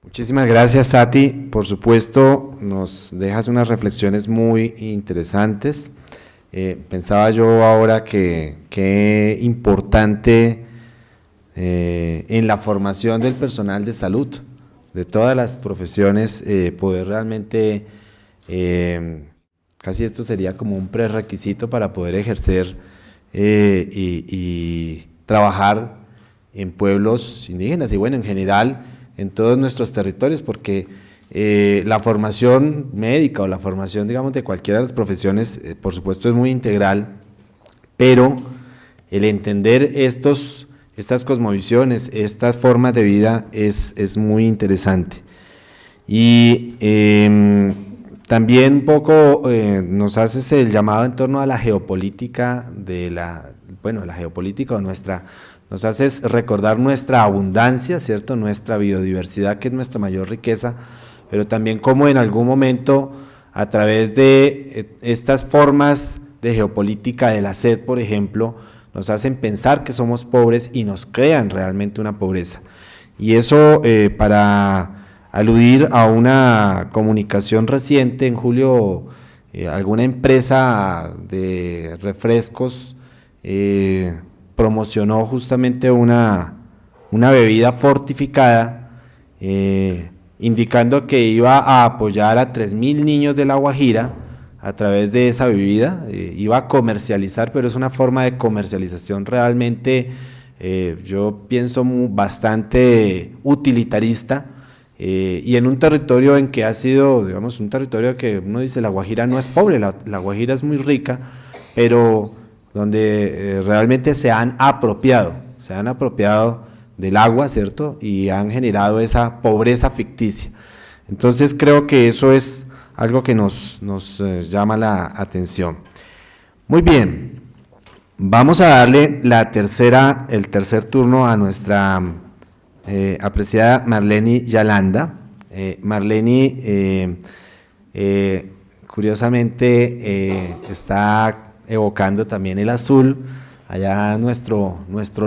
Muchísimas gracias, Sati. Por supuesto, nos dejas unas reflexiones muy interesantes. Pensaba yo ahora que qué importante en la formación del personal de salud, de todas las profesiones, poder realmente, casi esto sería como un prerequisito para poder ejercer y trabajar en pueblos indígenas y bueno, en general en todos nuestros territorios, porque la formación médica o la formación, digamos, de cualquiera de las profesiones, por supuesto es muy integral, pero el entender estas cosmovisiones, estas formas de vida es muy interesante. Y también un poco nos haces el llamado en torno a la geopolítica la geopolítica o nos haces recordar nuestra abundancia, ¿cierto? Nuestra biodiversidad, que es nuestra mayor riqueza, pero también como en algún momento, a través de estas formas de geopolítica de la sed, por ejemplo, nos hacen pensar que somos pobres y nos crean realmente una pobreza. Y eso, para aludir a una comunicación reciente, en julio, alguna empresa de refrescos promocionó justamente una bebida fortificada, indicando que iba a apoyar a 3.000 niños de La Guajira a través de esa bebida, iba a comercializar, pero es una forma de comercialización realmente, yo pienso bastante utilitarista, y en un territorio en que ha sido, digamos, un territorio que uno dice La Guajira no es pobre, la Guajira es muy rica, pero donde realmente se han apropiado del agua, ¿cierto? Y han generado esa pobreza ficticia. Entonces creo que eso es algo que nos llama la atención. Muy bien, vamos a darle el tercer turno a nuestra apreciada Marleni Yalanda. Marleni, curiosamente, está evocando también el azul. Allá nuestro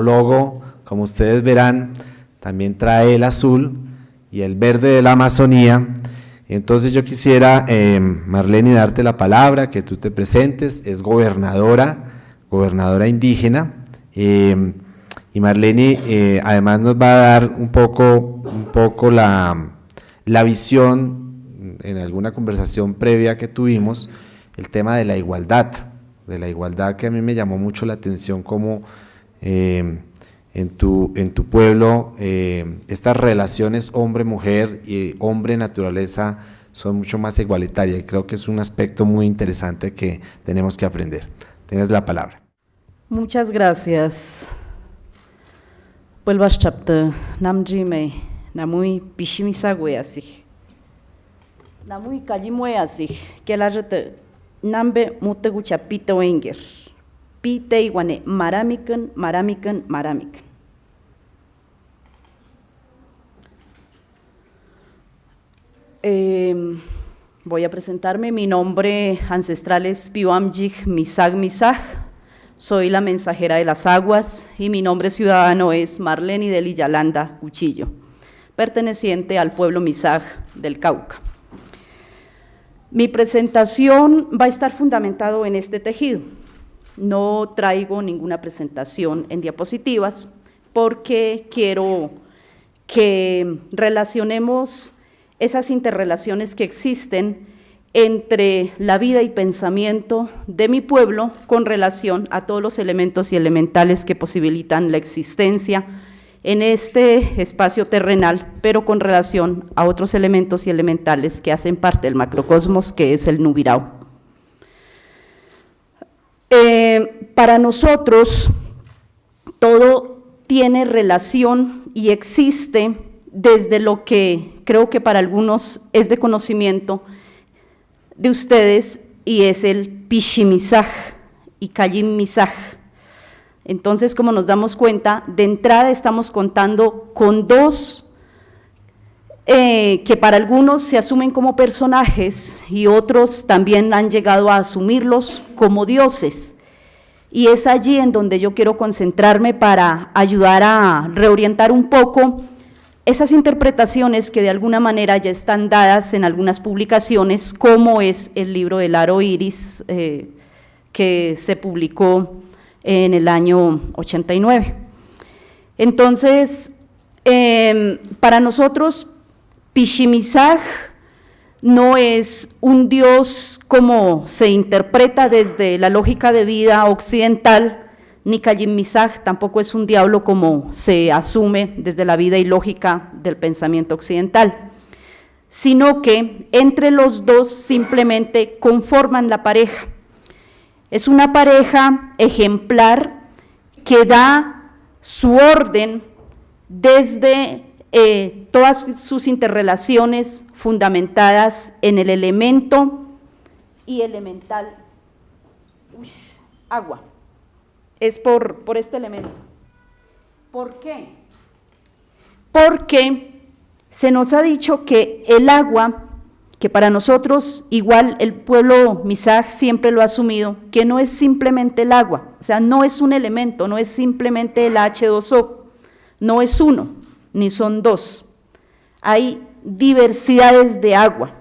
logo, como ustedes verán, también trae el azul y el verde de la Amazonía. Entonces yo quisiera, Marleni, darte la palabra, que tú te presentes. Es gobernadora indígena, y Marleni además nos va a dar un poco la visión, en alguna conversación previa que tuvimos, el tema de la igualdad que a mí me llamó mucho la atención, como en tu pueblo estas relaciones hombre-mujer y hombre-naturaleza son mucho más igualitarias, y creo que es un aspecto muy interesante que tenemos que aprender. Tienes la palabra. Muchas gracias. Vuelvas chapta namjime namui pishimisagwe así. Namui kalimue así. Que la jete nambe mutegucha pita wenger. Pite iguane maramikan. Voy a presentarme. Mi nombre ancestral es Piwamjig Misag. Soy la mensajera de las aguas y mi nombre ciudadano es Marleni Deli Yalanda Cuchillo, perteneciente al pueblo Misag del Cauca. Mi presentación va a estar fundamentado en este tejido. No traigo ninguna presentación en diapositivas porque quiero que relacionemos esas interrelaciones que existen entre la vida y pensamiento de mi pueblo con relación a todos los elementos y elementales que posibilitan la existencia en este espacio terrenal, pero con relación a otros elementos y elementales que hacen parte del macrocosmos, que es el Nubirao. Para nosotros, todo tiene relación y existe desde lo que creo que para algunos es de conocimiento de ustedes, y es el Pishimisaj y Kayimmisaj. Entonces, como nos damos cuenta, de entrada estamos contando con dos que para algunos se asumen como personajes y otros también han llegado a asumirlos como dioses. Y es allí en donde yo quiero concentrarme para ayudar a reorientar un poco esas interpretaciones que de alguna manera ya están dadas en algunas publicaciones, como es el libro del Aro Iris, que se publicó en el año 89. Entonces, para nosotros, Pishimizaj no es un dios como se interpreta desde la lógica de vida occidental, ni Kallin-Mizaj tampoco es un diablo como se asume desde la vida y lógica del pensamiento occidental, sino que entre los dos simplemente conforman la pareja. Es una pareja ejemplar que da su orden desde todas sus interrelaciones fundamentadas en el elemento y elemental, agua. Es por este elemento. ¿Por qué? Porque se nos ha dicho que el agua, que para nosotros, igual el pueblo Mizaj siempre lo ha asumido, que no es simplemente el agua, o sea, no es un elemento, no es simplemente el H2O, no es uno, ni son dos. Hay diversidades de agua.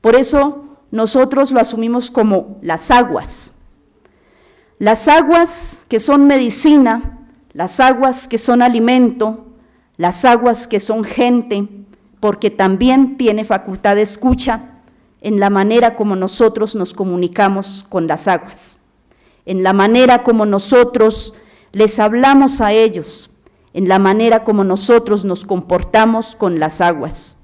Por eso nosotros lo asumimos como las aguas. Las aguas que son medicina, las aguas que son alimento, las aguas que son gente, porque también tiene facultad de escucha en la manera como nosotros nos comunicamos con las aguas, en la manera como nosotros les hablamos a ellos, en la manera como nosotros nos comportamos con las aguas.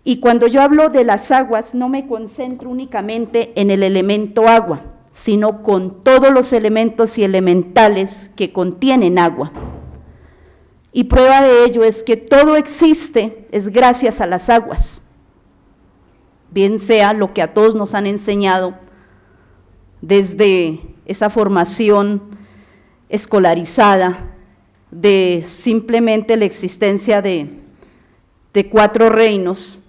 Y cuando yo hablo de las aguas, no me concentro únicamente en el elemento agua, sino con todos los elementos y elementales que contienen agua. Y prueba de ello es que todo existe es gracias a las aguas, bien sea lo que a todos nos han enseñado desde esa formación escolarizada de simplemente la existencia de 4 reinos.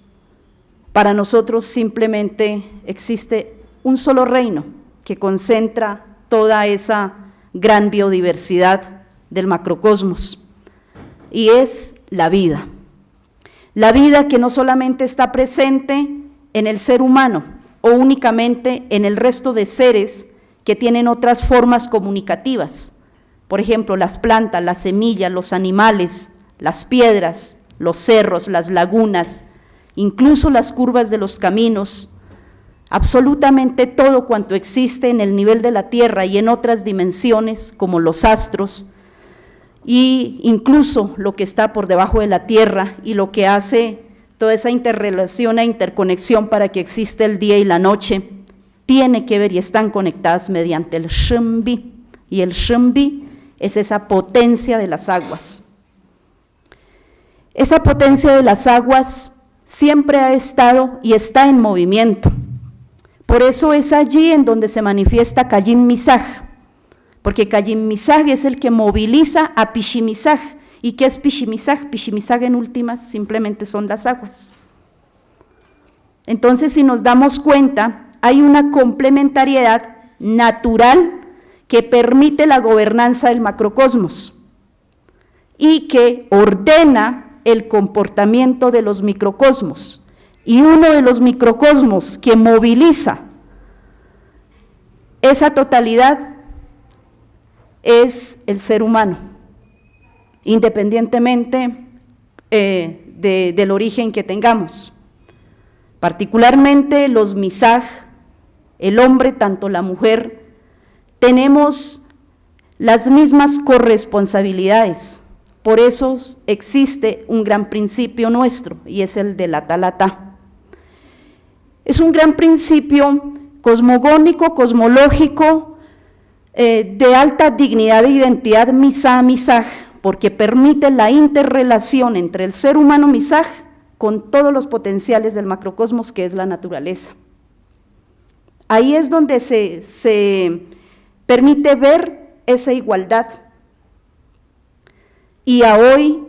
Para nosotros simplemente existe un solo reino que concentra toda esa gran biodiversidad del macrocosmos, y es la vida. La vida que no solamente está presente en el ser humano o únicamente en el resto de seres que tienen otras formas comunicativas, por ejemplo, las plantas, las semillas, los animales, las piedras, los cerros, las lagunas, incluso las curvas de los caminos, absolutamente todo cuanto existe en el nivel de la Tierra y en otras dimensiones, como los astros, y incluso lo que está por debajo de la Tierra y lo que hace toda esa interrelación e interconexión para que exista el día y la noche, tiene que ver y están conectadas mediante el Shembi, y el Shembi es esa potencia de las aguas. Esa potencia de las aguas siempre ha estado y está en movimiento. Por eso es allí en donde se manifiesta Kallin-Mizaj, porque Kallin-Mizaj es el que moviliza a Pishimizaj. ¿Y qué es Pishimizaj? Pishimizaj en últimas simplemente son las aguas. Entonces, si nos damos cuenta, hay una complementariedad natural que permite la gobernanza del macrocosmos y que ordena el comportamiento de los microcosmos. Y uno de los microcosmos que moviliza esa totalidad es el ser humano, independientemente del origen que tengamos. Particularmente los Mizaj, el hombre, tanto la mujer, tenemos las mismas corresponsabilidades. Por eso existe un gran principio nuestro, y es el de la Talatá. Es un gran principio cosmogónico, cosmológico, de alta dignidad e identidad Mizaj, porque permite la interrelación entre el ser humano Mizaj con todos los potenciales del macrocosmos, que es la naturaleza. Ahí es donde se permite ver esa igualdad. Y a hoy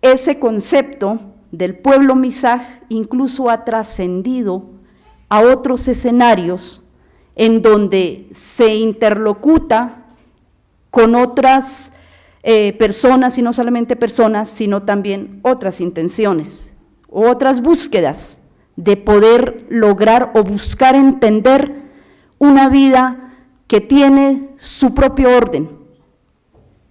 ese concepto del pueblo Mizaj incluso ha trascendido a otros escenarios en donde se interlocuta con otras personas, y no solamente personas, sino también otras intenciones, otras búsquedas de poder lograr o buscar entender una vida que tiene su propio orden.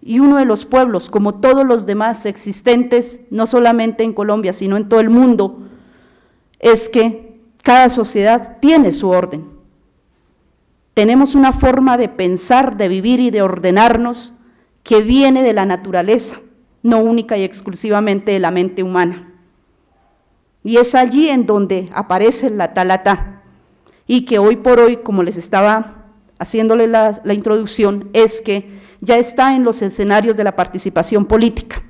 Y uno de los pueblos, como todos los demás existentes, no solamente en Colombia, sino en todo el mundo, es que cada sociedad tiene su orden. Tenemos una forma de pensar, de vivir y de ordenarnos que viene de la naturaleza, no única y exclusivamente de la mente humana. Y es allí en donde aparece la Talatá, y que hoy por hoy, como les estaba haciéndole la introducción, es que ya está en los escenarios de la participación política.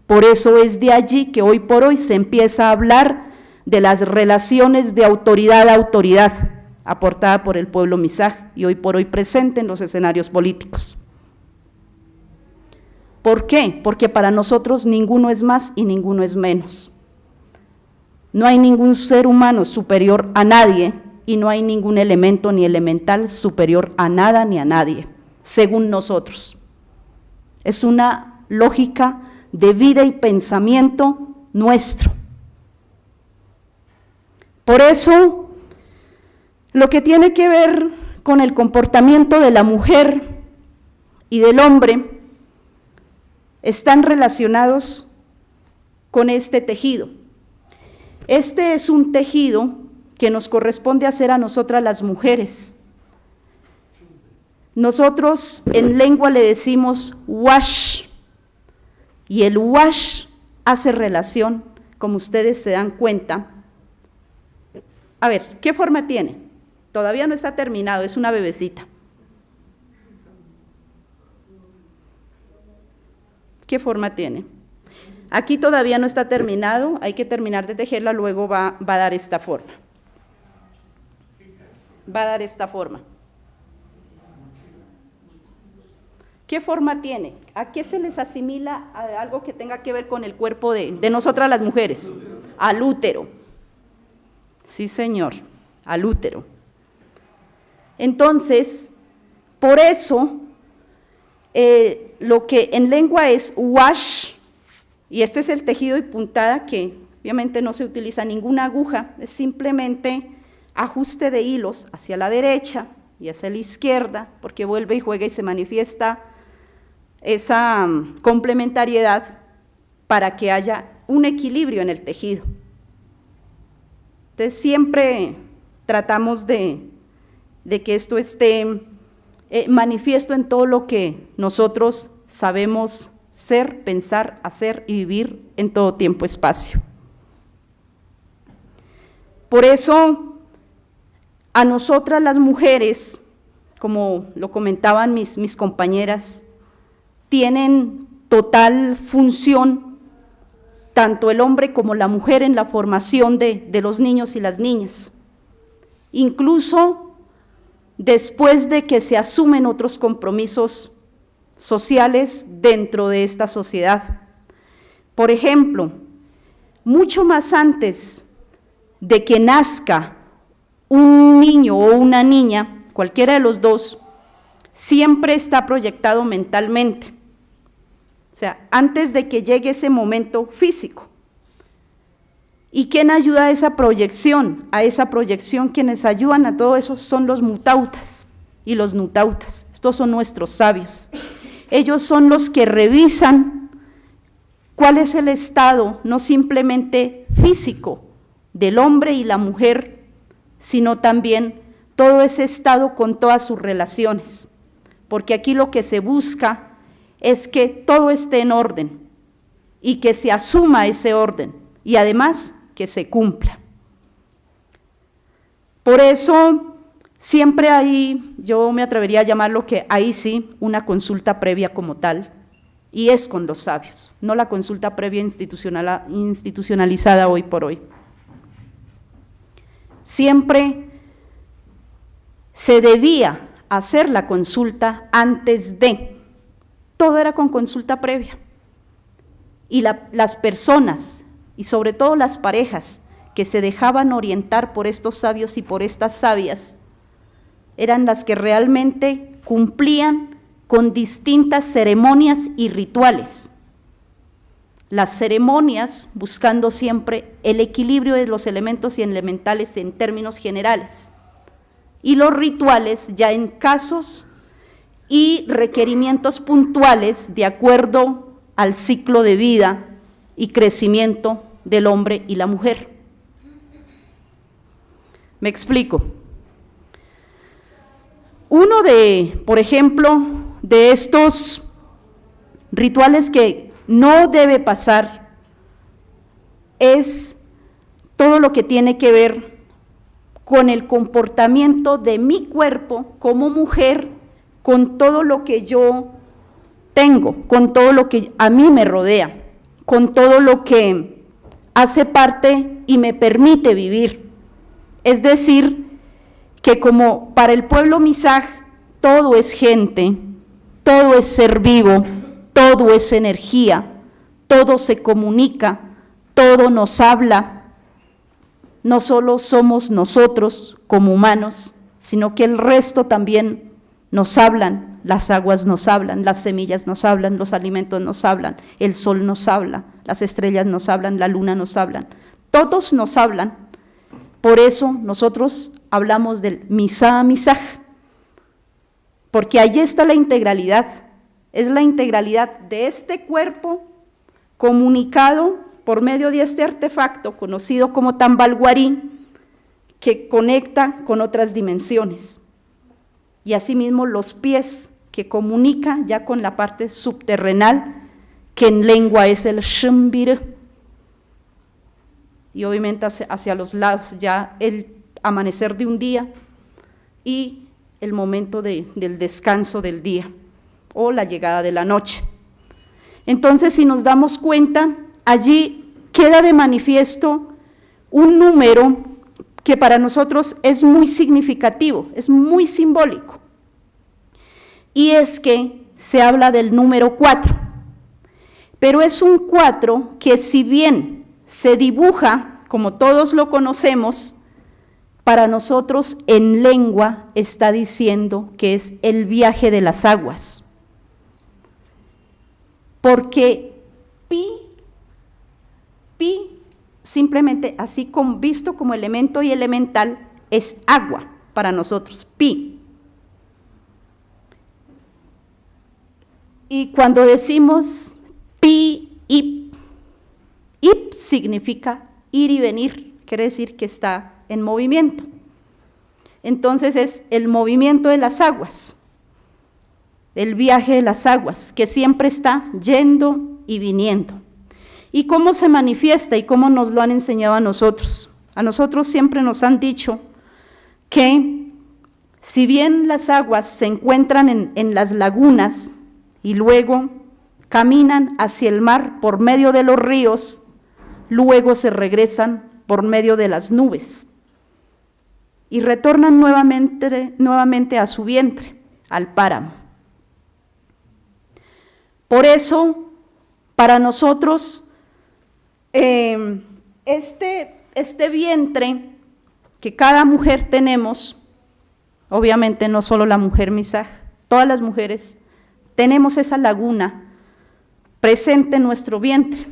Por eso es de allí que hoy por hoy se empieza a hablar de las relaciones de autoridad a autoridad, aportada por el pueblo Misaj y hoy por hoy presente en los escenarios políticos. ¿Por qué? Porque para nosotros ninguno es más y ninguno es menos. No hay ningún ser humano superior a nadie y no hay ningún elemento ni elemental superior a nada ni a nadie, según nosotros. Es una lógica de vida y pensamiento nuestro. Por eso, lo que tiene que ver con el comportamiento de la mujer y del hombre están relacionados con este tejido. Este es un tejido que nos corresponde hacer a nosotras las mujeres. Nosotros en lengua le decimos wash, y el wash hace relación, como ustedes se dan cuenta. A ver, ¿qué forma tiene? Todavía no está terminado, es una bebecita. ¿Qué forma tiene? Aquí todavía no está terminado, hay que terminar de tejerla, luego va a dar esta forma. Va a dar esta forma. ¿Qué forma tiene? ¿A qué se les asimila a algo que tenga que ver con el cuerpo de nosotras las mujeres? Al útero. Sí, señor, al útero. Entonces, por eso, lo que en lengua es wash, y este es el tejido y puntada, que obviamente no se utiliza ninguna aguja, es simplemente ajuste de hilos hacia la derecha y hacia la izquierda, porque vuelve y juega y se manifiesta esa complementariedad para que haya un equilibrio en el tejido. Entonces siempre tratamos de que esto esté manifiesto en todo lo que nosotros sabemos ser, pensar, hacer y vivir en todo tiempo y espacio. Por eso, a nosotras las mujeres, como lo comentaban mis compañeras, tienen total función tanto el hombre como la mujer en la formación de los niños y las niñas, incluso después de que se asumen otros compromisos sociales dentro de esta sociedad. Por ejemplo, mucho más antes de que nazca un niño o una niña, cualquiera de los dos, siempre está proyectado mentalmente. O sea, antes de que llegue ese momento físico. ¿Y quién ayuda a esa proyección? A esa proyección quienes ayudan a todo eso son los mutautas y los nutautas. Estos son nuestros sabios. Ellos son los que revisan cuál es el estado, no simplemente físico, del hombre y la mujer, sino también todo ese estado con todas sus relaciones. Porque aquí lo que se busca es que todo esté en orden y que se asuma ese orden y además que se cumpla. Por eso siempre hay, yo me atrevería a llamarlo que ahí sí, una consulta previa como tal, y es con los sabios, no la consulta previa institucionalizada hoy por hoy. Siempre se debía hacer la consulta antes de, todo era con consulta previa, y las personas, y sobre todo las parejas que se dejaban orientar por estos sabios y por estas sabias, eran las que realmente cumplían con distintas ceremonias y rituales. Las ceremonias buscando siempre el equilibrio de los elementos y elementales en términos generales, y los rituales ya en casos y requerimientos puntuales de acuerdo al ciclo de vida y crecimiento del hombre y la mujer. Me explico. Uno de, por ejemplo, de estos rituales que no debe pasar es todo lo que tiene que ver con el comportamiento de mi cuerpo como mujer, con todo lo que yo tengo, con todo lo que a mí me rodea, con todo lo que hace parte y me permite vivir. Es decir, que como para el pueblo Misaj todo es gente, todo es ser vivo, todo es energía, todo se comunica, todo nos habla. No solo somos nosotros como humanos, sino que el resto también nos hablan, las aguas nos hablan, las semillas nos hablan, los alimentos nos hablan, el sol nos habla, las estrellas nos hablan, la luna nos hablan, todos nos hablan. Por eso nosotros hablamos del Misá Misaj, porque allí está la integralidad, es la integralidad de este cuerpo comunicado por medio de este artefacto conocido como Tambalguarí, que conecta con otras dimensiones, y asimismo los pies, que comunica ya con la parte subterrenal, que en lengua es el Shambir, y obviamente hacia los lados ya el amanecer de un día y el momento del descanso del día o la llegada de la noche. Entonces, si nos damos cuenta, allí queda de manifiesto un número que para nosotros es muy significativo, es muy simbólico, y es que se habla del número 4, pero es un 4 que, si bien se dibuja como todos lo conocemos, para nosotros en lengua está diciendo que es el viaje de las aguas, porque pi simplemente así visto como elemento y elemental es agua para nosotros, pi. Y cuando decimos pi, ip significa ir y venir, quiere decir que está en movimiento. Entonces es el movimiento de las aguas, el viaje de las aguas, que siempre está yendo y viniendo. ¿Y cómo se manifiesta y cómo nos lo han enseñado a nosotros? A nosotros siempre nos han dicho que si bien las aguas se encuentran en las lagunas y luego caminan hacia el mar por medio de los ríos, luego se regresan por medio de las nubes y retornan nuevamente a su vientre, al páramo. Por eso, para nosotros, este vientre que cada mujer tenemos, obviamente no solo la mujer Misaj, todas las mujeres tenemos esa laguna presente en nuestro vientre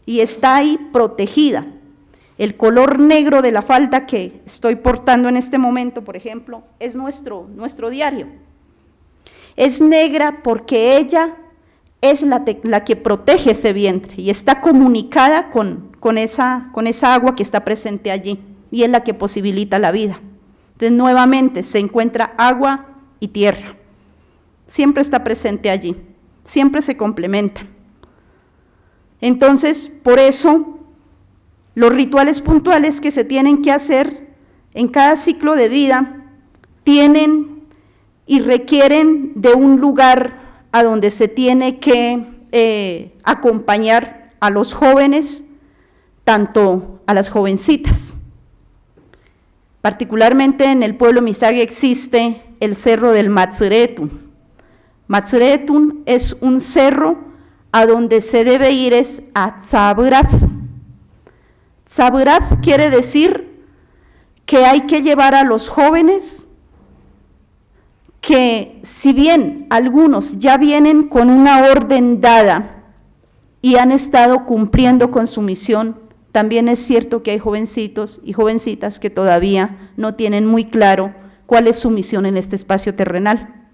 y está ahí protegida. El color negro de la falda que estoy portando en este momento, por ejemplo, es nuestro diario. Es negra porque ella es la que protege ese vientre y está comunicada con esa agua que está presente allí y es la que posibilita la vida. Entonces nuevamente se encuentra agua y tierra, siempre está presente allí, siempre se complementan. Entonces, por eso, los rituales puntuales que se tienen que hacer en cada ciclo de vida tienen y requieren de un lugar a donde se tiene que acompañar a los jóvenes, tanto a las jovencitas. Particularmente en el pueblo Misaj existe el cerro del Matzeretun. Matzeretun es un cerro a donde se debe ir es a Tzabraf. Tzabraf quiere decir que hay que llevar a los jóvenes que si bien algunos ya vienen con una orden dada y han estado cumpliendo con su misión, también es cierto que hay jovencitos y jovencitas que todavía no tienen muy claro cuál es su misión en este espacio terrenal.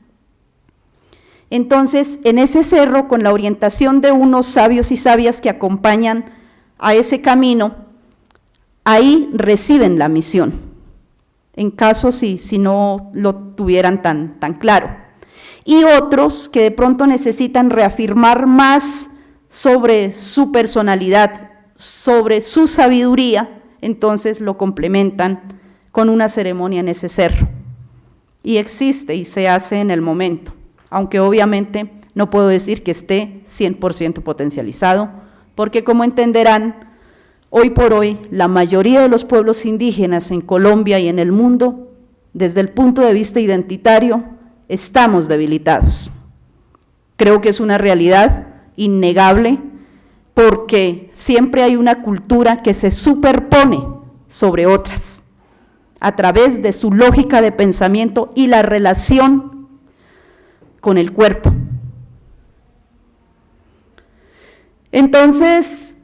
Entonces, en ese cerro, con la orientación de unos sabios y sabias que acompañan a ese camino, ahí reciben la misión, en caso si no lo tuvieran tan claro. Y otros que de pronto necesitan reafirmar más sobre su personalidad, sobre su sabiduría, entonces lo complementan con una ceremonia en ese cerro. Y existe y se hace en el momento, aunque obviamente no puedo decir que esté 100% potencializado, porque como entenderán, hoy por hoy la mayoría de los pueblos indígenas en Colombia y en el mundo, desde el punto de vista identitario, estamos debilitados. Creo que es una realidad innegable, porque siempre hay una cultura que se superpone sobre otras, a través de su lógica de pensamiento y la relación con el cuerpo. Entonces,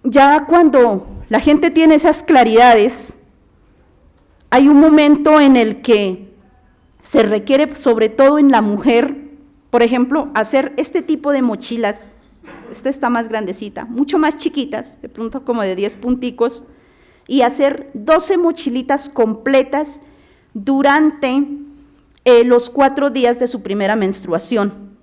ya cuando la gente tiene esas claridades, hay un momento en el que se requiere, sobre todo en la mujer, por ejemplo, hacer este tipo de mochilas. Esta está más grandecita, mucho más chiquitas, de pronto como de 10 punticos, y hacer 12 mochilitas completas durante los 4 días de su primera menstruación.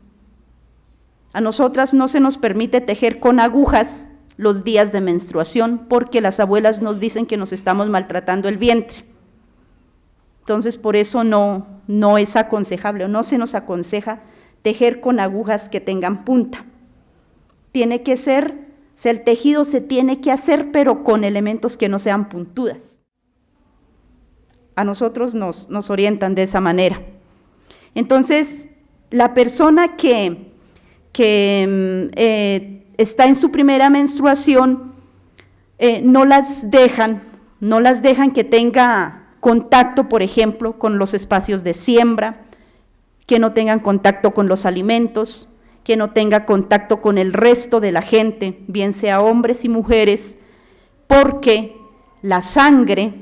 A nosotras no se nos permite tejer con agujas los días de menstruación porque las abuelas nos dicen que nos estamos maltratando el vientre. Entonces, por eso no es aconsejable o no se nos aconseja tejer con agujas que tengan punta. Tiene que ser, el tejido se tiene que hacer, pero con elementos que no sean puntudas. A nosotros nos orientan de esa manera. Entonces, la persona que está en su primera menstruación, no las dejan que tenga contacto, por ejemplo, con los espacios de siembra, que no tengan contacto con los alimentos, que no tenga contacto con el resto de la gente, bien sea hombres y mujeres, porque la sangre,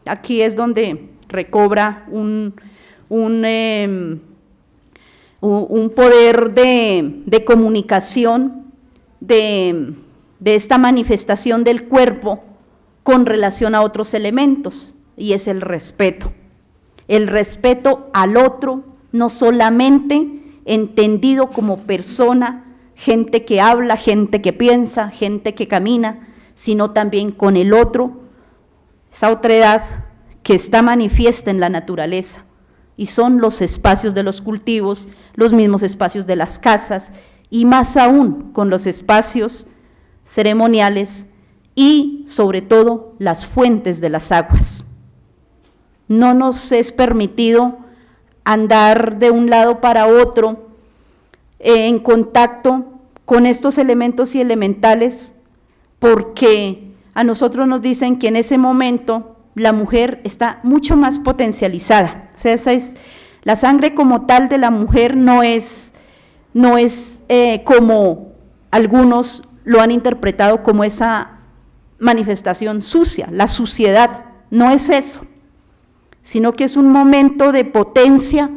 aquí es donde recobra un poder de comunicación de esta manifestación del cuerpo con relación a otros elementos, y es el respeto al otro, no solamente entendido como persona, gente que habla, gente que piensa, gente que camina, sino también con el otro, esa otredad que está manifiesta en la naturaleza, y son los espacios de los cultivos, los mismos espacios de las casas, y más aún con los espacios ceremoniales y sobre todo las fuentes de las aguas. No nos es permitido andar de un lado para otro en contacto con estos elementos y elementales, porque a nosotros nos dicen que en ese momento la mujer está mucho más potencializada. O sea, la sangre como tal de la mujer no es como algunos lo han interpretado como esa manifestación sucia, la suciedad, no es eso, sino que es un momento de potencia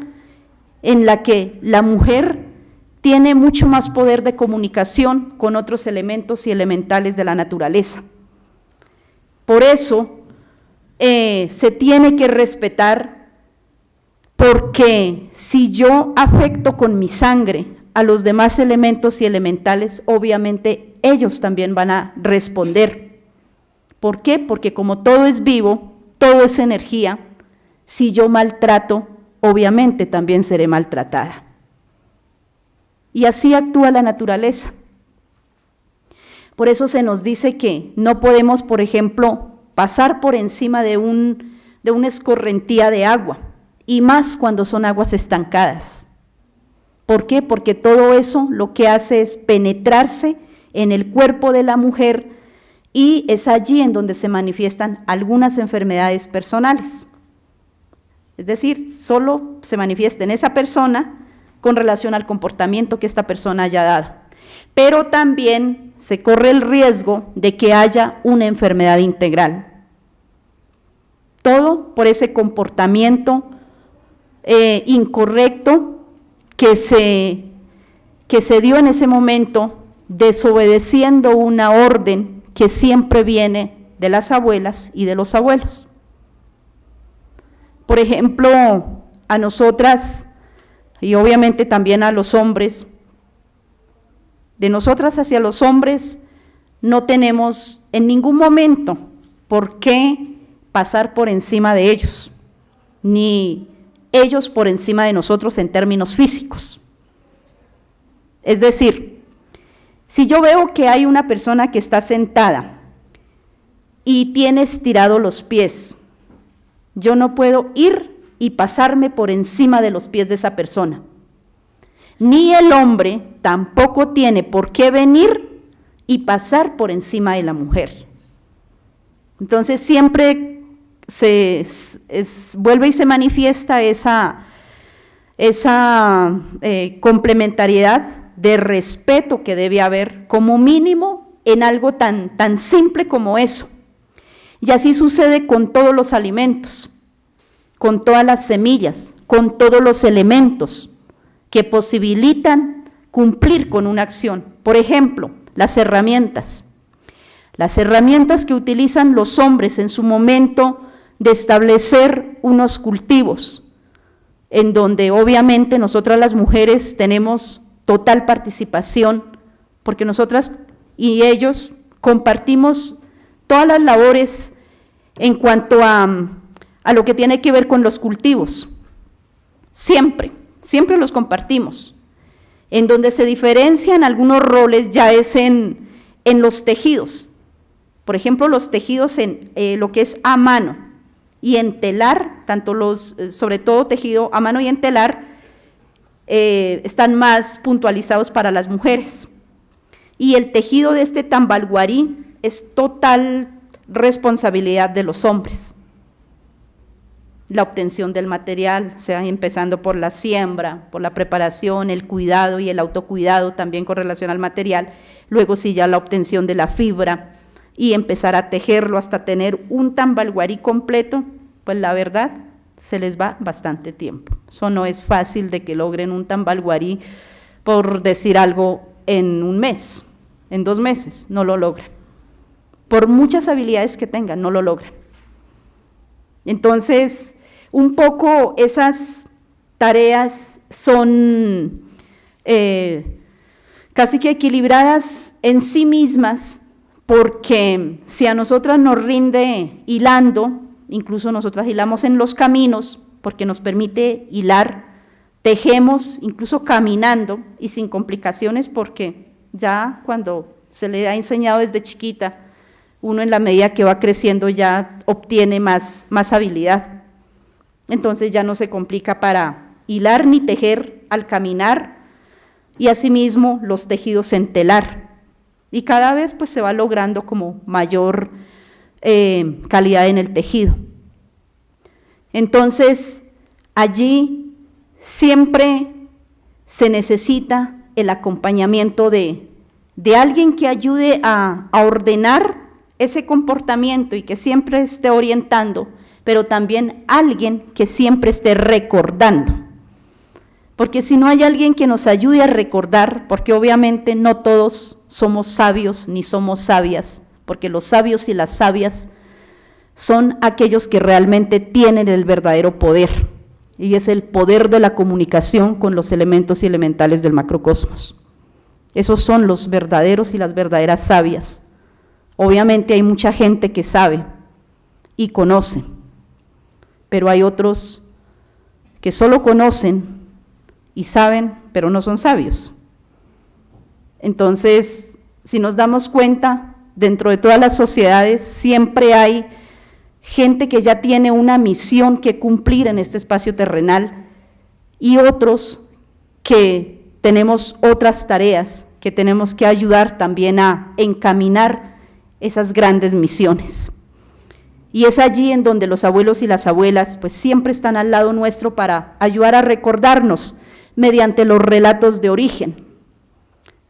en la que la mujer tiene mucho más poder de comunicación con otros elementos y elementales de la naturaleza. Por eso se tiene que respetar, porque si yo afecto con mi sangre a los demás elementos y elementales, obviamente ellos también van a responder. ¿Por qué? Porque como todo es vivo, todo es energía, si yo maltrato, obviamente también seré maltratada. Y así actúa la naturaleza. Por eso se nos dice que no podemos, por ejemplo, pasar por encima de una escorrentía de agua, y más cuando son aguas estancadas. ¿Por qué? Porque todo eso lo que hace es penetrarse en el cuerpo de la mujer, y es allí en donde se manifiestan algunas enfermedades personales. es decir, solo se manifiesta en esa persona con relación al comportamiento que esta persona haya dado. Pero también se corre el riesgo de que haya una enfermedad integral. Todo por ese comportamiento incorrecto que se dio en ese momento, desobedeciendo una orden que siempre viene de las abuelas y de los abuelos. Por ejemplo, a nosotras, y obviamente también a los hombres, de nosotras hacia los hombres no tenemos en ningún momento por qué pasar por encima de ellos, ni ellos por encima de nosotros en términos físicos. Es decir, si yo veo que hay una persona que está sentada y tiene estirados los pies, yo no puedo ir y pasarme por encima de los pies de esa persona. Ni el hombre tampoco tiene por qué venir y pasar por encima de la mujer. Entonces siempre vuelve y se manifiesta esa complementariedad de respeto que debe haber como mínimo en algo tan simple como eso. Y así sucede con todos los alimentos, con todas las semillas, con todos los elementos que posibilitan cumplir con una acción. Por ejemplo, las herramientas que utilizan los hombres en su momento de establecer unos cultivos, en donde obviamente nosotras las mujeres tenemos total participación, porque nosotras y ellos compartimos todas las labores en cuanto a lo que tiene que ver con los cultivos, siempre los compartimos. En donde se diferencian algunos roles ya es en los tejidos, por ejemplo los tejidos en lo que es a mano y en telar, sobre todo tejido a mano y en telar, están más puntualizados para las mujeres. Y el tejido de este tambalguarí es total responsabilidad de los hombres. La obtención del material, o sea, empezando por la siembra, por la preparación, el cuidado y el autocuidado también con relación al material, luego sí ya la obtención de la fibra y empezar a tejerlo hasta tener un tambalguarí completo, pues la verdad se les va bastante tiempo. Eso no es fácil de que logren un tambalguarí, por decir algo, en un mes, en 2 meses, no lo logran. Por muchas habilidades que tengan, no lo logran. Entonces, un poco esas tareas son casi que equilibradas en sí mismas, porque si a nosotras nos rinde hilando, incluso nosotras hilamos en los caminos, porque nos permite hilar, tejemos incluso caminando y sin complicaciones, porque ya cuando se le ha enseñado desde chiquita, uno en la medida que va creciendo ya obtiene más habilidad. Entonces ya no se complica para hilar ni tejer al caminar, y asimismo los tejidos en telar. Y cada vez pues se va logrando como mayor calidad en el tejido. Entonces allí siempre se necesita el acompañamiento de alguien que ayude a ordenar ese comportamiento y que siempre esté orientando, pero también alguien que siempre esté recordando. Porque si no hay alguien que nos ayude a recordar, porque obviamente no todos somos sabios ni somos sabias, porque los sabios y las sabias son aquellos que realmente tienen el verdadero poder, y es el poder de la comunicación con los elementos y elementales del macrocosmos. Esos son los verdaderos y las verdaderas sabias. Obviamente hay mucha gente que sabe y conoce, pero hay otros que solo conocen y saben, pero no son sabios. Entonces, si nos damos cuenta, dentro de todas las sociedades siempre hay gente que ya tiene una misión que cumplir en este espacio terrenal y otros que tenemos otras tareas que tenemos que ayudar también a encaminar esas grandes misiones. y es allí en donde los abuelos y las abuelas pues siempre están al lado nuestro para ayudar a recordarnos mediante los relatos de origen,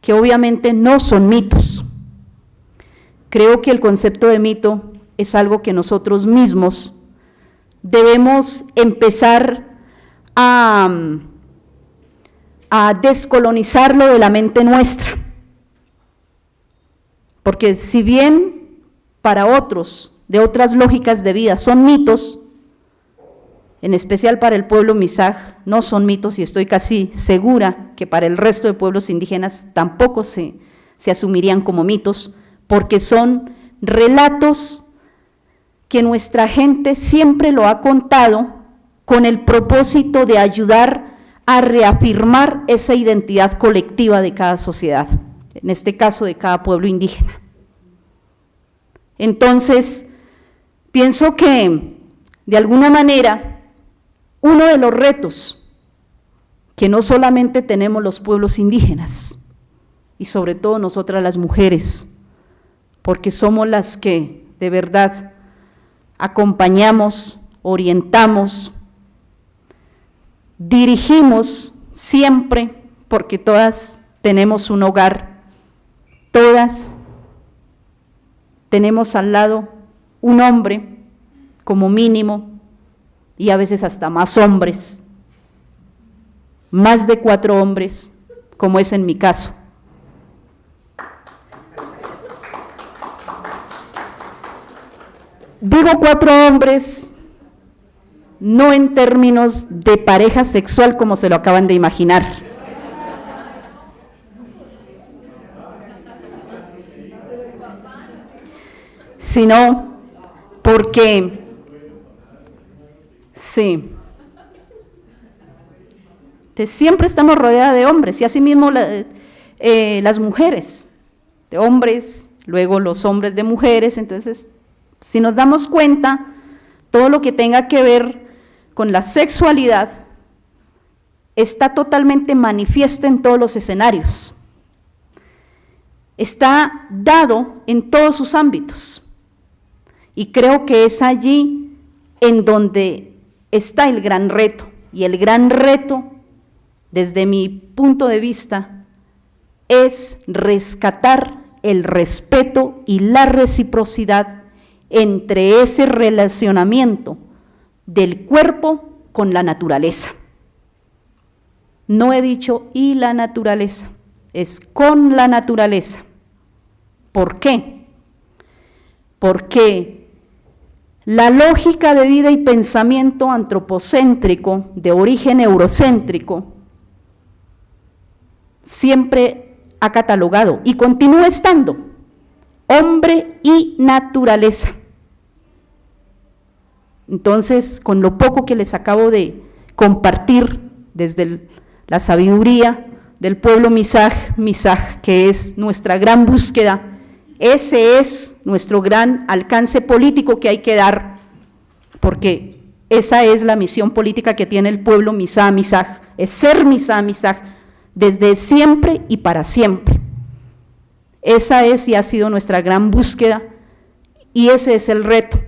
que obviamente no son mitos. Creo que el concepto de mito es algo que nosotros mismos debemos empezar a descolonizarlo de la mente nuestra, porque si bien para otros, de otras lógicas de vida, son mitos, en especial para el pueblo Misaj, no son mitos, y estoy casi segura que para el resto de pueblos indígenas tampoco se asumirían como mitos, porque son relatos que nuestra gente siempre lo ha contado con el propósito de ayudar a reafirmar esa identidad colectiva de cada sociedad, en este caso de cada pueblo indígena. Entonces, pienso que de alguna manera uno de los retos que no solamente tenemos los pueblos indígenas, y sobre todo nosotras las mujeres, porque somos las que de verdad acompañamos, orientamos, dirigimos siempre, porque todas tenemos un hogar, todas tenemos al lado un hombre como mínimo, y a veces hasta más hombres, más de 4 hombres, como es en mi caso. Digo 4 hombres, no en términos de pareja sexual como se lo acaban de imaginar. Sino porque, sí, siempre estamos rodeadas de hombres, y asimismo las mujeres, de hombres, luego los hombres de mujeres. Entonces, si nos damos cuenta, todo lo que tenga que ver con la sexualidad está totalmente manifiesta en todos los escenarios, está dado en todos sus ámbitos, y creo que es allí en donde está el gran reto, y el gran reto, desde mi punto de vista, es rescatar el respeto y la reciprocidad entre ese relacionamiento del cuerpo con la naturaleza. No he dicho y la naturaleza, es con la naturaleza. ¿Por qué? Porque la lógica de vida y pensamiento antropocéntrico, de origen eurocéntrico, siempre ha catalogado y continúa estando hombre y naturaleza. Entonces, con lo poco que les acabo de compartir desde la sabiduría del pueblo Misaj, que es nuestra gran búsqueda, ese es nuestro gran alcance político que hay que dar, porque esa es la misión política que tiene el pueblo Misaj, es ser Misaj desde siempre y para siempre. Esa es y ha sido nuestra gran búsqueda, y ese es el reto,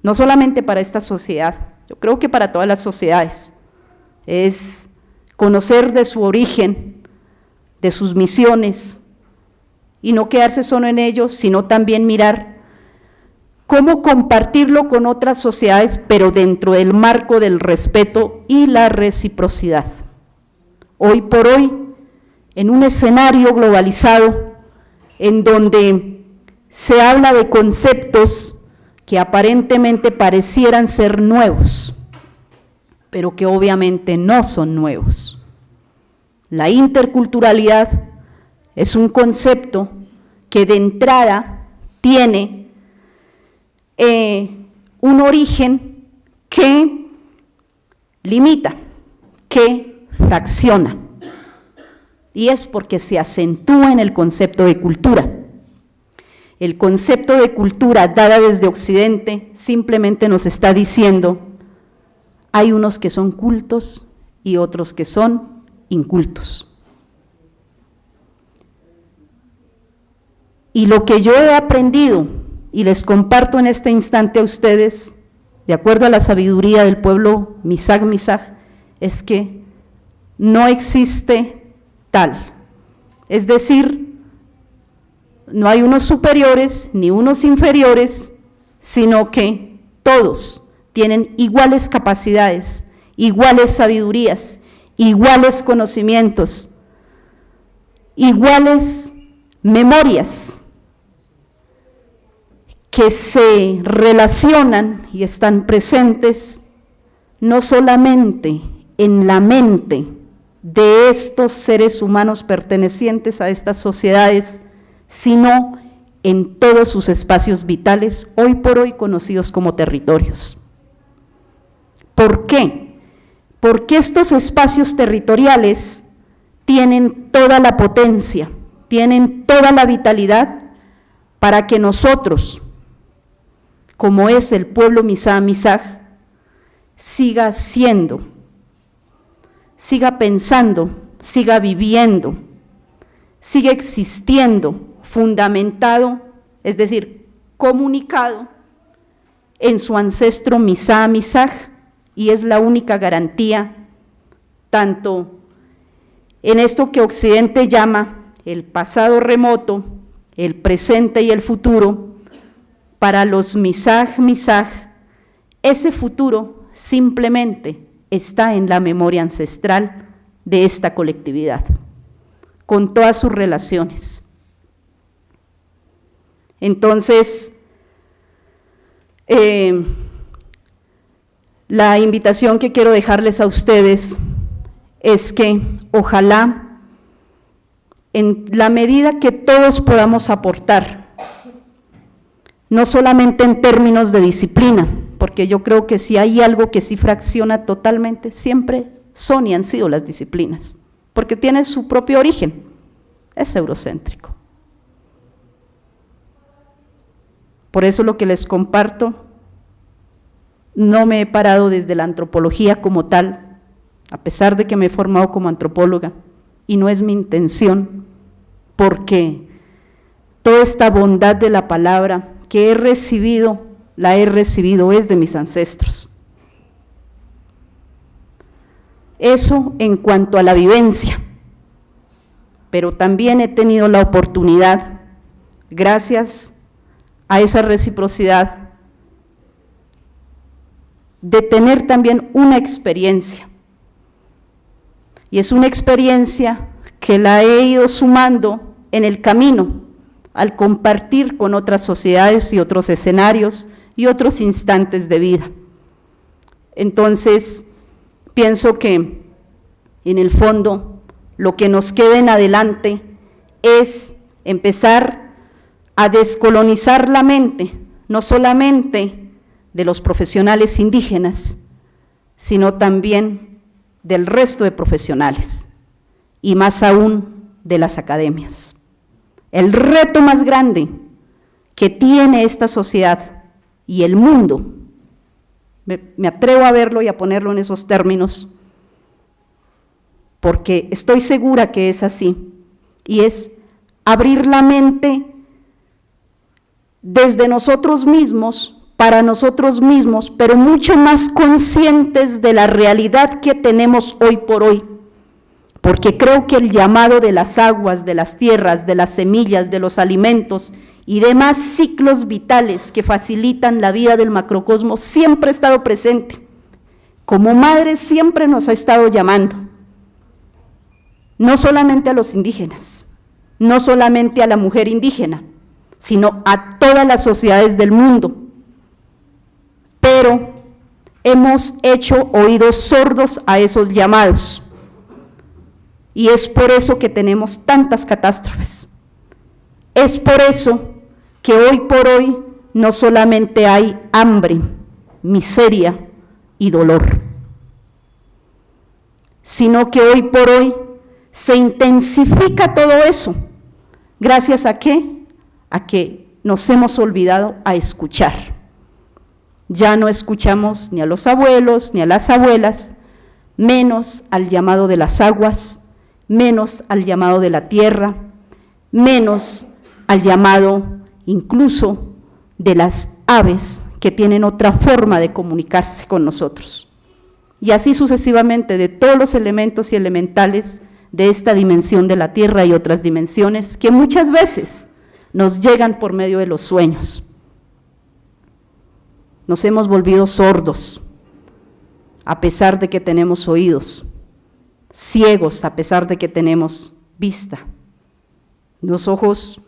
no solamente para esta sociedad, yo creo que para todas las sociedades, es conocer de su origen, de sus misiones, y no quedarse solo en ello, sino también mirar cómo compartirlo con otras sociedades, pero dentro del marco del respeto y la reciprocidad. Hoy por hoy, en un escenario globalizado, en donde se habla de conceptos que aparentemente parecieran ser nuevos, pero que obviamente no son nuevos. La interculturalidad es un concepto que de entrada tiene un origen que limita, que fracciona, y es porque se acentúa en el concepto de cultura. El concepto de cultura dada desde Occidente simplemente nos está diciendo, hay unos que son cultos y otros que son incultos. Y lo que yo he aprendido y les comparto en este instante a ustedes, de acuerdo a la sabiduría del pueblo Misag Misaj, es que no existe tal. Es decir, no hay unos superiores ni unos inferiores, sino que todos tienen iguales capacidades, iguales sabidurías, iguales conocimientos, iguales memorias que se relacionan y están presentes no solamente en la mente de estos seres humanos pertenecientes a estas sociedades, sino en todos sus espacios vitales, hoy por hoy conocidos como territorios. ¿Por qué? Porque estos espacios territoriales tienen toda la potencia, tienen toda la vitalidad para que nosotros, como es el pueblo Misá Misaj, siga siendo, siga pensando, siga viviendo, siga existiendo, fundamentado, es decir, comunicado en su ancestro Misá Misaj, y es la única garantía, tanto en esto que Occidente llama el pasado remoto, el presente y el futuro. Para los Misaj Misaj, ese futuro simplemente está en la memoria ancestral de esta colectividad, con todas sus relaciones. Entonces, la invitación que quiero dejarles a ustedes es que ojalá, en la medida que todos podamos aportar, no solamente en términos de disciplina, porque yo creo que si hay algo que sí fracciona totalmente, siempre son y han sido las disciplinas, porque tiene su propio origen, es eurocéntrico. Por eso lo que les comparto, no me he parado desde la antropología como tal, a pesar de que me he formado como antropóloga, y no es mi intención, porque toda esta bondad de la palabra que he recibido, la he recibido es de mis ancestros. Eso en cuanto a la vivencia, pero también he tenido la oportunidad, gracias a esa reciprocidad, de tener también una experiencia, y es una experiencia que la he ido sumando en el camino, al compartir con otras sociedades y otros escenarios y otros instantes de vida. Entonces, pienso que en el fondo lo que nos queda en adelante es empezar a descolonizar la mente, no solamente de los profesionales indígenas, sino también del resto de profesionales, y más aún de las academias. El reto más grande que tiene esta sociedad y el mundo, me atrevo a verlo y a ponerlo en esos términos, porque estoy segura que es así, y es abrir la mente desde nosotros mismos, para nosotros mismos, pero mucho más conscientes de la realidad que tenemos hoy por hoy, porque creo que el llamado de las aguas, de las tierras, de las semillas, de los alimentos y demás ciclos vitales que facilitan la vida del macrocosmos siempre ha estado presente. Como madre siempre nos ha estado llamando, no solamente a los indígenas, no solamente a la mujer indígena, sino a todas las sociedades del mundo. Pero hemos hecho oídos sordos a esos llamados, y es por eso que tenemos tantas catástrofes. Es por eso que hoy por hoy no solamente hay hambre, miseria y dolor, sino que hoy por hoy se intensifica todo eso. ¿Gracias a qué? A que nos hemos olvidado a escuchar. Ya no escuchamos ni a los abuelos ni a las abuelas, menos al llamado de las aguas, menos al llamado de la tierra, menos al llamado incluso de las aves que tienen otra forma de comunicarse con nosotros. Y así sucesivamente de todos los elementos y elementales de esta dimensión de la Tierra y otras dimensiones que muchas veces nos llegan por medio de los sueños. Nos hemos volvido sordos, a pesar de que tenemos oídos, ciegos a pesar de que tenemos vista, los ojos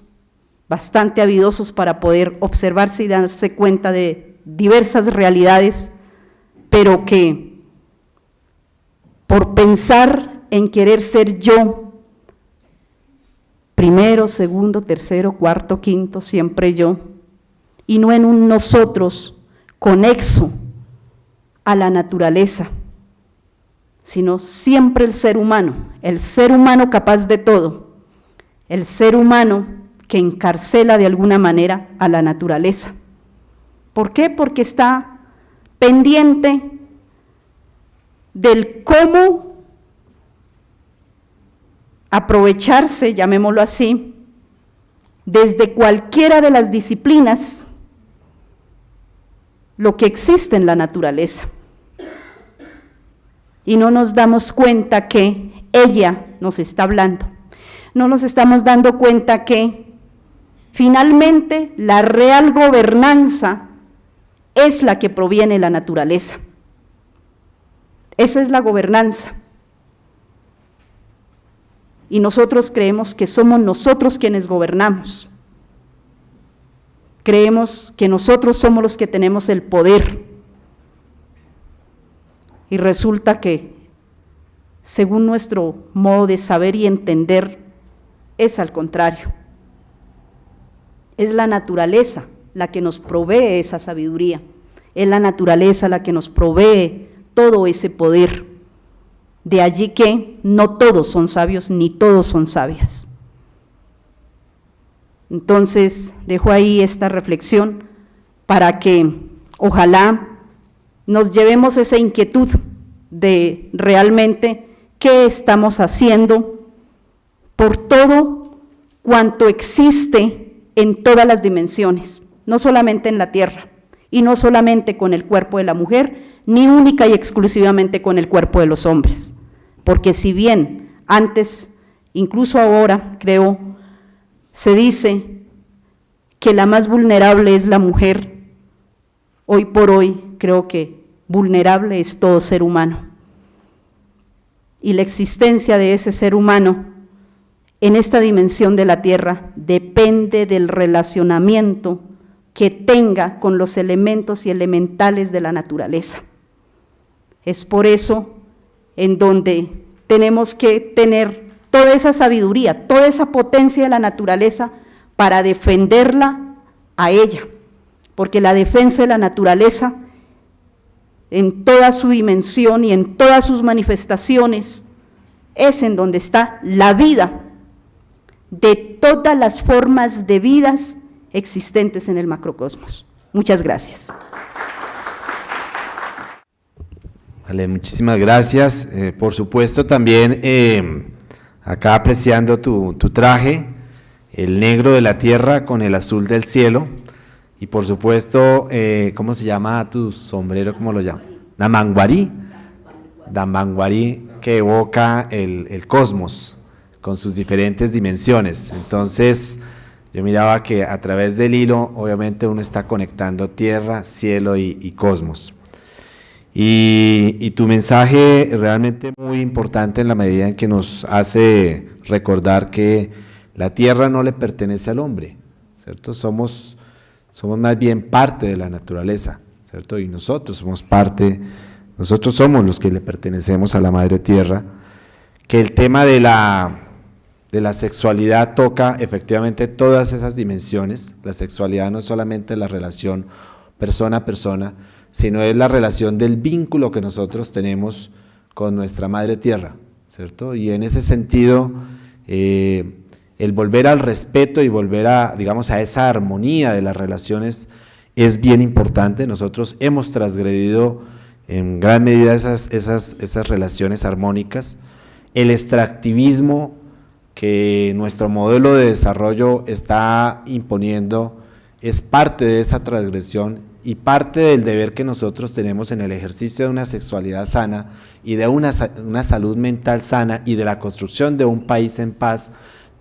bastante avidosos para poder observarse y darse cuenta de diversas realidades, pero que por pensar en querer ser yo, primero, segundo, tercero, cuarto, quinto, siempre yo, y no en un nosotros conexo a la naturaleza, sino siempre el ser humano capaz de todo, el ser humano que encarcela de alguna manera a la naturaleza. ¿Por qué? Porque está pendiente del cómo aprovecharse, llamémoslo así, desde cualquiera de las disciplinas, lo que existe en la naturaleza. Y no nos damos cuenta que ella nos está hablando. No nos estamos dando cuenta que finalmente la real gobernanza es la que proviene de la naturaleza. Esa es la gobernanza. Y nosotros creemos que somos nosotros quienes gobernamos. Creemos que nosotros somos los que tenemos el poder. Y resulta que, según nuestro modo de saber y entender, es al contrario. Es la naturaleza la que nos provee esa sabiduría, es la naturaleza la que nos provee todo ese poder. De allí que no todos son sabios ni todos son sabias. Entonces, dejo ahí esta reflexión para que ojalá nos llevemos esa inquietud de realmente qué estamos haciendo por todo cuanto existe en todas las dimensiones, no solamente en la Tierra, y no solamente con el cuerpo de la mujer, ni única y exclusivamente con el cuerpo de los hombres, porque si bien antes, incluso ahora, creo, se dice que la más vulnerable es la mujer, hoy por hoy creo que vulnerable es todo ser humano. Y la existencia de ese ser humano en esta dimensión de la Tierra depende del relacionamiento que tenga con los elementos y elementales de la naturaleza. Es por eso en donde tenemos que tener toda esa sabiduría, toda esa potencia de la naturaleza para defenderla a ella, porque la defensa de la naturaleza en toda su dimensión y en todas sus manifestaciones es en donde está la vida de todas las formas de vidas existentes en el macrocosmos. Muchas gracias. Vale, muchísimas gracias. Por supuesto también acá apreciando tu traje, el negro de la tierra con el azul del cielo, y por supuesto, ¿cómo se llama tu sombrero? ¿Cómo lo llaman? Damanguarí. Damanguarí, que evoca el cosmos con sus diferentes dimensiones. Entonces, yo miraba que a través del hilo, obviamente uno está conectando tierra, cielo y cosmos. Y tu mensaje realmente muy importante en la medida en que nos hace recordar que la tierra no le pertenece al hombre, ¿cierto? Somos más bien parte de la naturaleza, ¿cierto? Y nosotros somos nosotros somos los que le pertenecemos a la madre tierra, que el tema de la sexualidad toca efectivamente todas esas dimensiones. La sexualidad no es solamente la relación persona a persona, sino es la relación del vínculo que nosotros tenemos con nuestra madre tierra, ¿cierto? Y en ese sentido, el volver al respeto y volver a esa armonía de las relaciones es bien importante. Nosotros hemos transgredido en gran medida esas relaciones armónicas. El extractivismo que nuestro modelo de desarrollo está imponiendo es parte de esa transgresión y parte del deber que nosotros tenemos en el ejercicio de una sexualidad sana y de una salud mental sana y de la construcción de un país en paz,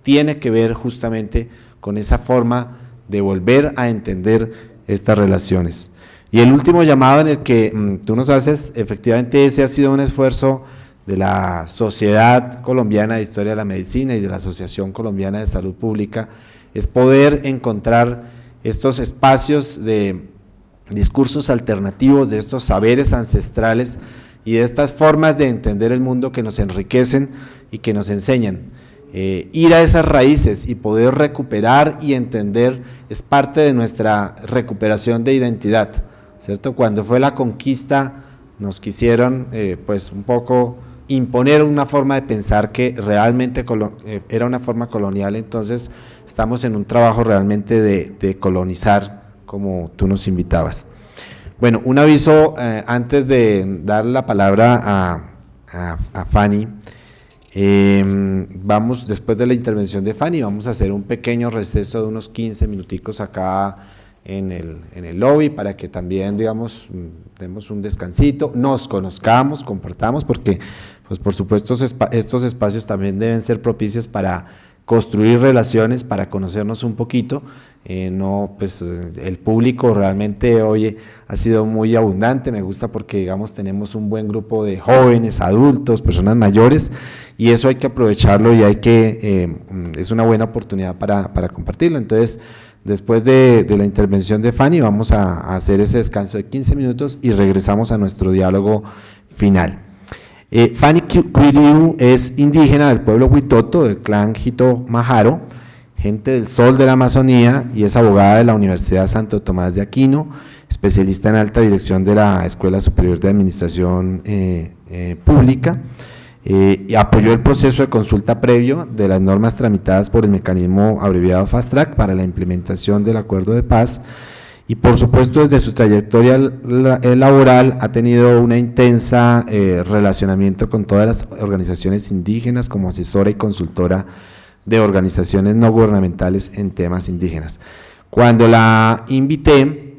tiene que ver justamente con esa forma de volver a entender estas relaciones. Y el último llamado en el que tú nos haces, efectivamente ese ha sido un esfuerzo de la Sociedad Colombiana de Historia de la Medicina y de la Asociación Colombiana de Salud Pública, es poder encontrar estos espacios de discursos alternativos, de estos saberes ancestrales y de estas formas de entender el mundo que nos enriquecen y que nos enseñan. Ir a esas raíces y poder recuperar y entender es parte de nuestra recuperación de identidad, ¿cierto? Cuando fue la conquista nos quisieron pues un poco imponer una forma de pensar que realmente era una forma colonial, entonces estamos en un trabajo realmente de colonizar, como tú nos invitabas. Bueno, un aviso antes de dar la palabra a Fanny. Vamos, después de la intervención de Fanny, vamos a hacer un pequeño receso de unos 15 minuticos acá en el lobby para que también, digamos, demos un descansito, nos conozcamos, compartamos, porque pues por supuesto estos espacios también deben ser propicios para construir relaciones, para conocernos un poquito. No, pues el público realmente hoy ha sido muy abundante, me gusta porque digamos tenemos un buen grupo de jóvenes, adultos, personas mayores, y eso hay que aprovecharlo y hay que, es una buena oportunidad para compartirlo. Entonces, después de la intervención de Fanny vamos a hacer ese descanso de 15 minutos y regresamos a nuestro diálogo final. Fanny Quiriu es indígena del pueblo Huitoto, del clan Jito Majaro, gente del sol de la Amazonía, y es abogada de la Universidad Santo Tomás de Aquino, especialista en alta dirección de la Escuela Superior de Administración Pública, y apoyó el proceso de consulta previo de las normas tramitadas por el mecanismo abreviado Fast Track para la implementación del acuerdo de paz, y por supuesto desde su trayectoria laboral ha tenido una intensa relacionamiento con todas las organizaciones indígenas como asesora y consultora de organizaciones no gubernamentales en temas indígenas. Cuando la invité,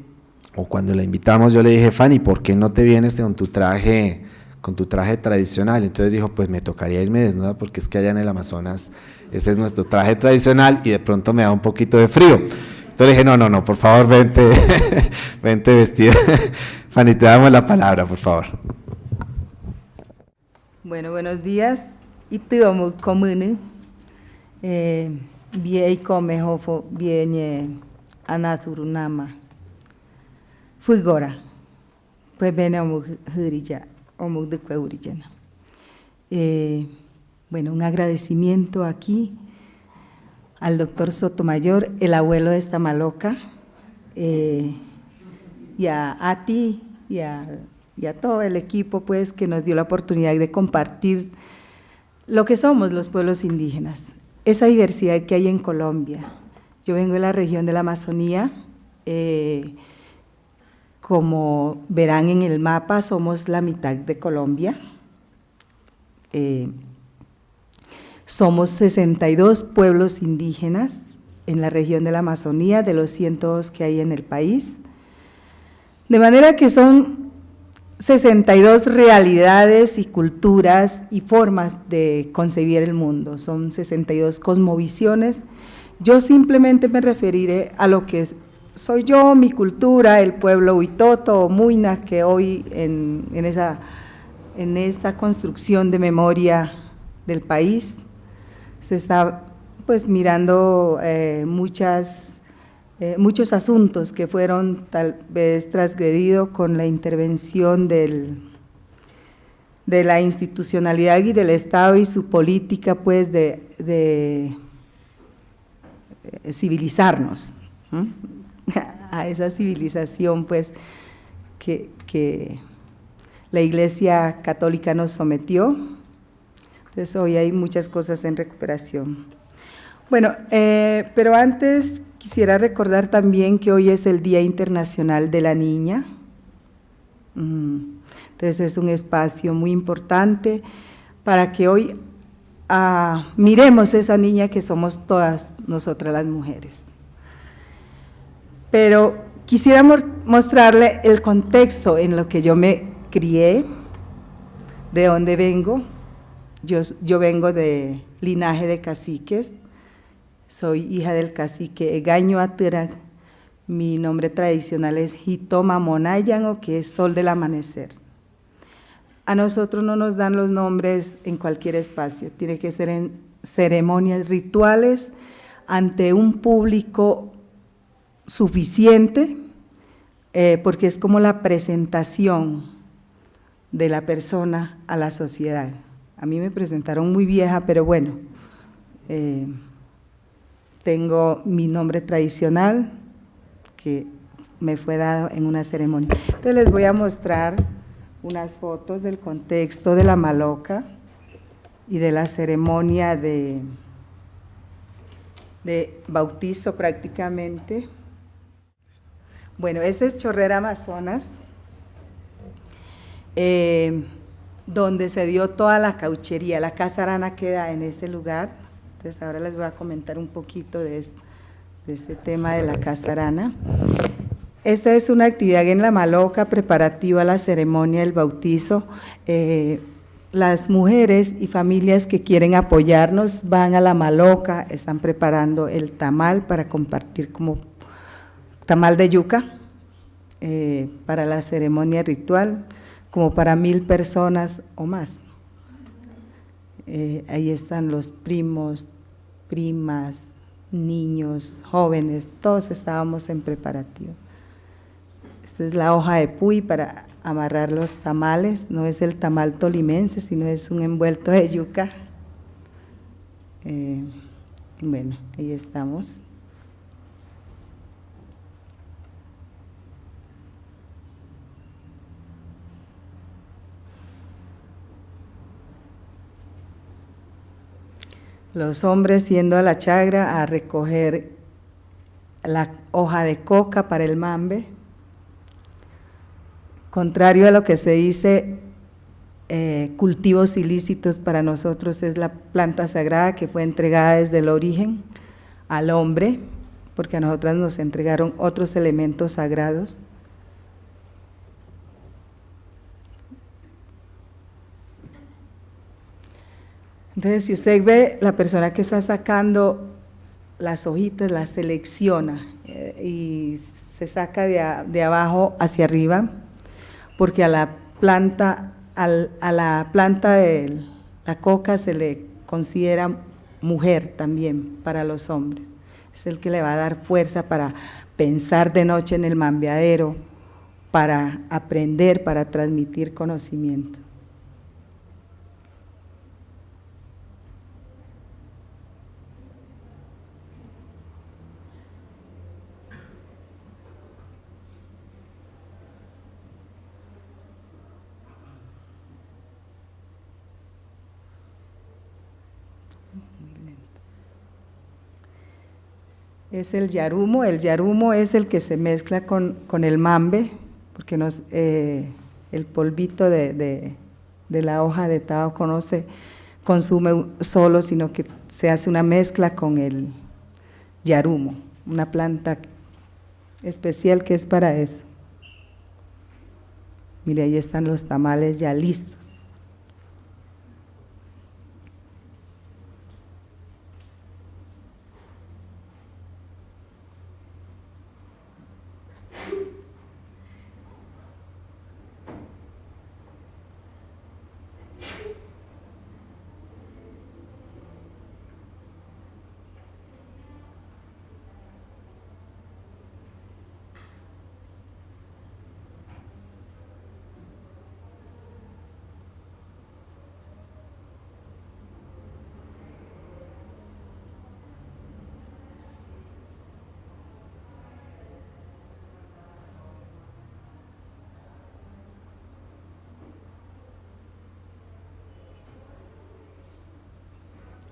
o cuando la invitamos, yo le dije, Fanny, ¿por qué no te vienes con tu traje tradicional? Entonces dijo, pues me tocaría irme desnuda porque es que allá en el Amazonas ese es nuestro traje tradicional y de pronto me da un poquito de frío. Entonces dije, no, por favor, vente, vente vestida. Fanny, te damos la palabra, por favor. Bueno, buenos días. Y tuvo común. Bien come hofo bien anaturunama. Fugora. Pues ven a mujurilla o mugdecueurillana. Bueno, un agradecimiento aquí al doctor Sotomayor, el abuelo de esta maloca, y a ti y a todo el equipo pues que nos dio la oportunidad de compartir lo que somos los pueblos indígenas, esa diversidad que hay en Colombia. Yo vengo de la región de la Amazonía, como verán en el mapa somos la mitad de Colombia. Somos 62 pueblos indígenas en la región de la Amazonía, de los 102 que hay en el país, de manera que son 62 realidades y culturas y formas de concebir el mundo, son 62 cosmovisiones. Yo simplemente me referiré a lo que soy yo, mi cultura, el pueblo Huitoto o Muina, que hoy en esta construcción de memoria del país se está pues mirando muchos asuntos que fueron tal vez transgredidos con la intervención de la institucionalidad y del Estado y su política pues de civilizarnos, a esa civilización pues que la Iglesia Católica nos sometió. Entonces hoy hay muchas cosas en recuperación. Bueno, pero antes quisiera recordar también que hoy es el Día Internacional de la Niña. Entonces es un espacio muy importante para que hoy miremos esa niña que somos todas nosotras las mujeres. pero quisiera mostrarle el contexto en lo que yo me crié, de dónde vengo. Yo vengo de linaje de caciques, soy hija del cacique Egaño Atirac. Mi nombre tradicional es Hitoma Monayango, que es sol del amanecer. A nosotros no nos dan los nombres en cualquier espacio, tiene que ser en ceremonias rituales, ante un público suficiente, porque es como la presentación de la persona a la sociedad. A mí me presentaron muy vieja, pero bueno, tengo mi nombre tradicional que me fue dado en una ceremonia. Entonces les voy a mostrar unas fotos del contexto de la maloca y de la ceremonia de bautizo prácticamente. Bueno, este es Chorrera Amazonas, donde se dio toda la cauchería. La Casa Arana queda en ese lugar. Entonces ahora les voy a comentar un poquito de este tema de la Casa Arana. Esta es una actividad en la Maloca preparativa a la ceremonia del bautizo. Las mujeres y familias que quieren apoyarnos van a la Maloca, están preparando el tamal para compartir como tamal de yuca para la ceremonia ritual, como para 1000 personas o más. Ahí están los primos, primas, niños, jóvenes, todos estábamos en preparativo. Esta es la hoja de puy para amarrar los tamales, no es el tamal tolimense, sino es un envuelto de yuca. Bueno, ahí estamos. Los hombres yendo a la chagra a recoger la hoja de coca para el mambe. Contrario a lo que se dice, cultivos ilícitos para nosotros es la planta sagrada que fue entregada desde el origen al hombre, porque a nosotras nos entregaron otros elementos sagrados. Entonces, si usted ve, la persona que está sacando las hojitas, las selecciona y se saca de abajo hacia arriba, porque a la planta de la coca se le considera mujer también para los hombres. Es el que le va a dar fuerza para pensar de noche en el mambeadero, para aprender, para transmitir conocimiento. Es el yarumo es el que se mezcla con el mambe, porque el polvito de la hoja de tabaco no se consume solo, sino que se hace una mezcla con el yarumo, una planta especial que es para eso. Mire, ahí están los tamales ya listos.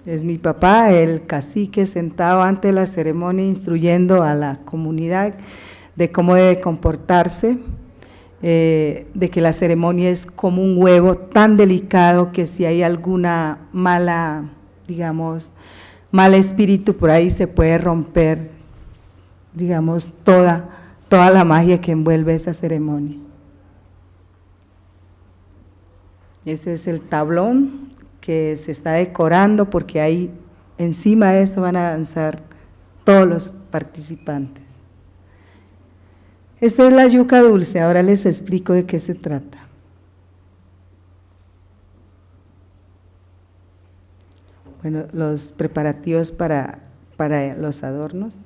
Es mi papá, el cacique, sentado ante la ceremonia instruyendo a la comunidad de cómo debe comportarse, de que la ceremonia es como un huevo tan delicado que si hay alguna mal espíritu por ahí se puede romper digamos, toda la magia que envuelve esa ceremonia. Este es el tablón que se está decorando porque ahí encima de eso van a danzar todos los participantes. Esta es la yuca dulce, ahora les explico de qué se trata. Bueno, los preparativos para los adornos.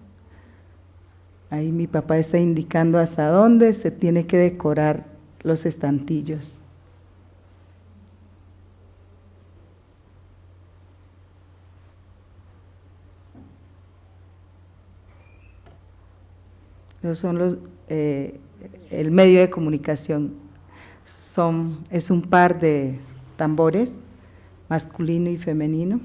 Ahí mi papá está indicando hasta dónde se tiene que decorar los estantillos. Esos son el medio de comunicación. Es un par de tambores, masculino y femenino.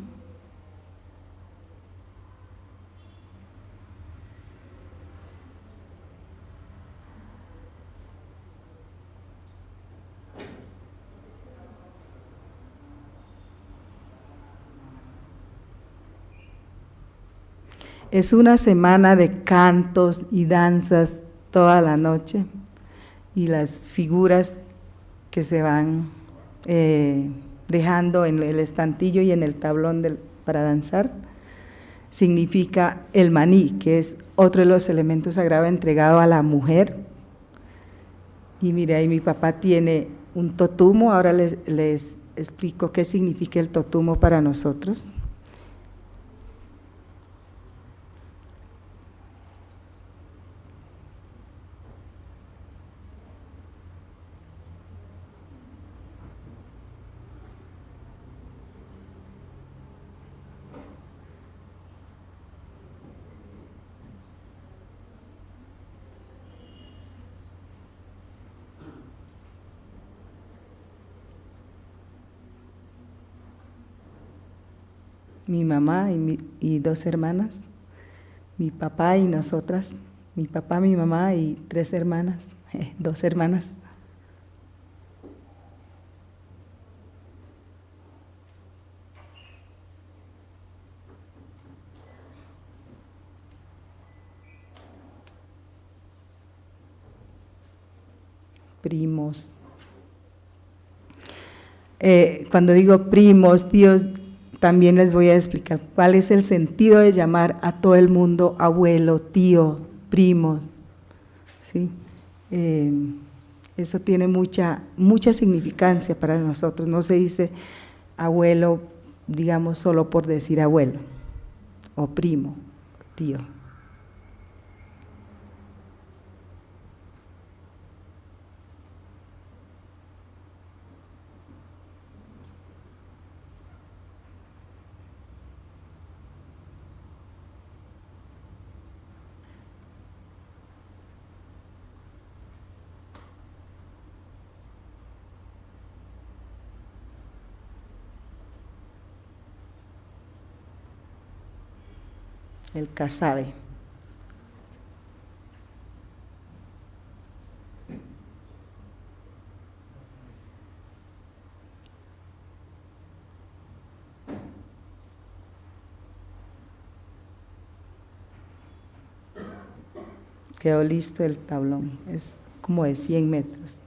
Es una semana de cantos y danzas toda la noche y las figuras que se van dejando en el estantillo y en el tablón para danzar significa el maní, que es otro de los elementos sagrados entregado a la mujer. Y mire, ahí mi papá tiene un totumo, ahora les explico qué significa el totumo para nosotros. Mi mamá y dos hermanas, mi papá y nosotras, mi papá, mi mamá y tres hermanas, dos hermanas. Primos. Cuando digo primos, tíos, también les voy a explicar cuál es el sentido de llamar a todo el mundo abuelo, tío, primo, ¿sí? Eso tiene mucha significancia para nosotros, no se dice abuelo, digamos, solo por decir abuelo, o primo, tío. El casabe. Quedó listo el tablón, es como de 100 metros.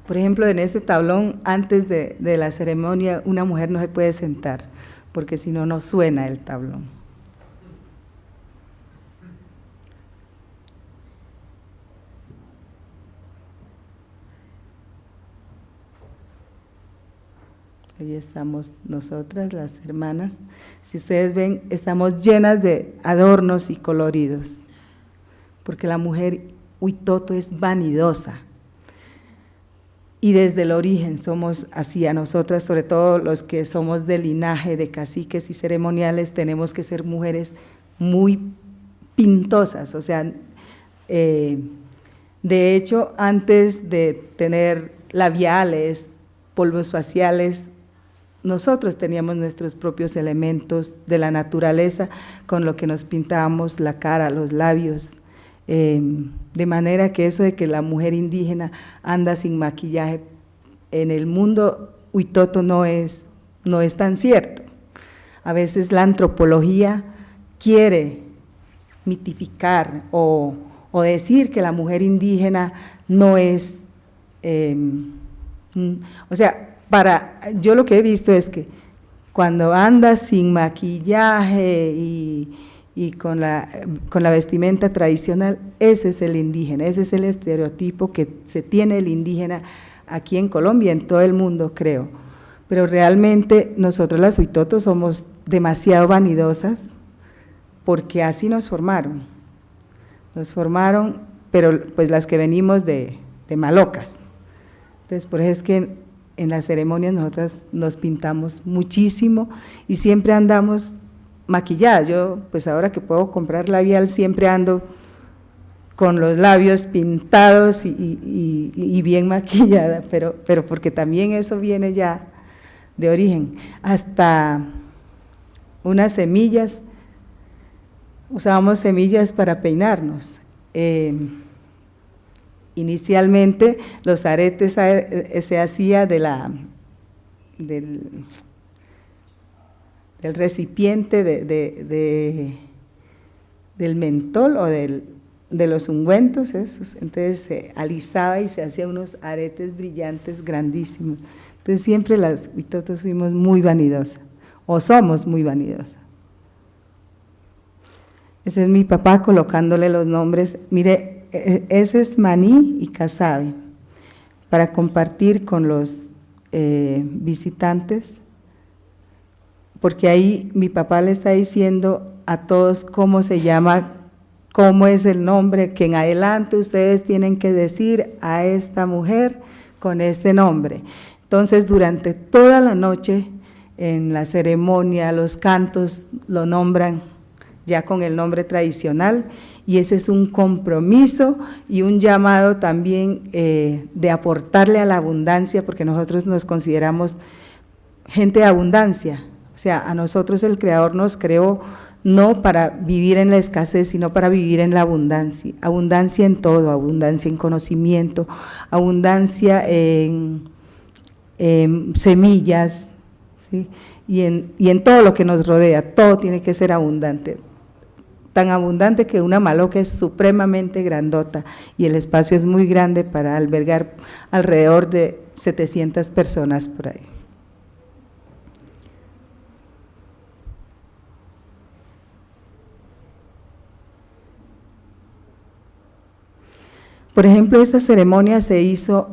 Por ejemplo, en este tablón, antes de la ceremonia, una mujer no se puede sentar, porque si no, no suena el tablón. Ahí estamos nosotras, las hermanas. Si ustedes ven, estamos llenas de adornos y coloridos, porque la mujer huitoto es vanidosa. Y desde el origen somos así, a nosotras, sobre todo los que somos de linaje de caciques y ceremoniales, tenemos que ser mujeres muy pintosas, o sea, de hecho, antes de tener labiales, polvos faciales, nosotros teníamos nuestros propios elementos de la naturaleza con lo que nos pintábamos la cara, los labios. De manera que eso de que la mujer indígena anda sin maquillaje, en el mundo huitoto no es tan cierto. A veces la antropología quiere mitificar o decir que la mujer indígena no es, o sea, yo lo que he visto es que cuando anda sin maquillaje y con la vestimenta tradicional, ese es el indígena, ese es el estereotipo que se tiene el indígena aquí en Colombia, en todo el mundo, creo. Pero realmente nosotros las huitotos somos demasiado vanidosas porque así nos formaron, pero pues las que venimos de malocas. Entonces, por eso es que en las ceremonias nosotras nos pintamos muchísimo y siempre andamos maquilladas. Yo, pues ahora que puedo comprar labial, siempre ando con los labios pintados y bien maquillada, pero porque también eso viene ya de origen. Hasta unas semillas, usábamos semillas para peinarnos. Inicialmente los aretes se hacía del recipiente del mentol o de los ungüentos esos, entonces se alisaba y se hacía unos aretes brillantes grandísimos. Entonces siempre las huitotos fuimos muy vanidosas, o somos muy vanidosas. Ese es mi papá colocándole los nombres, mire, ese es maní y casabe, para compartir con los visitantes, porque ahí mi papá le está diciendo a todos cómo se llama, cómo es el nombre, que en adelante ustedes tienen que decir a esta mujer con este nombre. Entonces, durante toda la noche, en la ceremonia, los cantos lo nombran ya con el nombre tradicional, y ese es un compromiso y un llamado también de aportarle a la abundancia, porque nosotros nos consideramos gente de abundancia, o sea, a nosotros el Creador nos creó no para vivir en la escasez, sino para vivir en la abundancia, abundancia en todo, abundancia en conocimiento, abundancia en semillas, ¿sí? y en todo lo que nos rodea, todo tiene que ser abundante, tan abundante que una maloca es supremamente grandota y el espacio es muy grande para albergar alrededor de 700 personas por ahí. Por ejemplo, esta ceremonia se hizo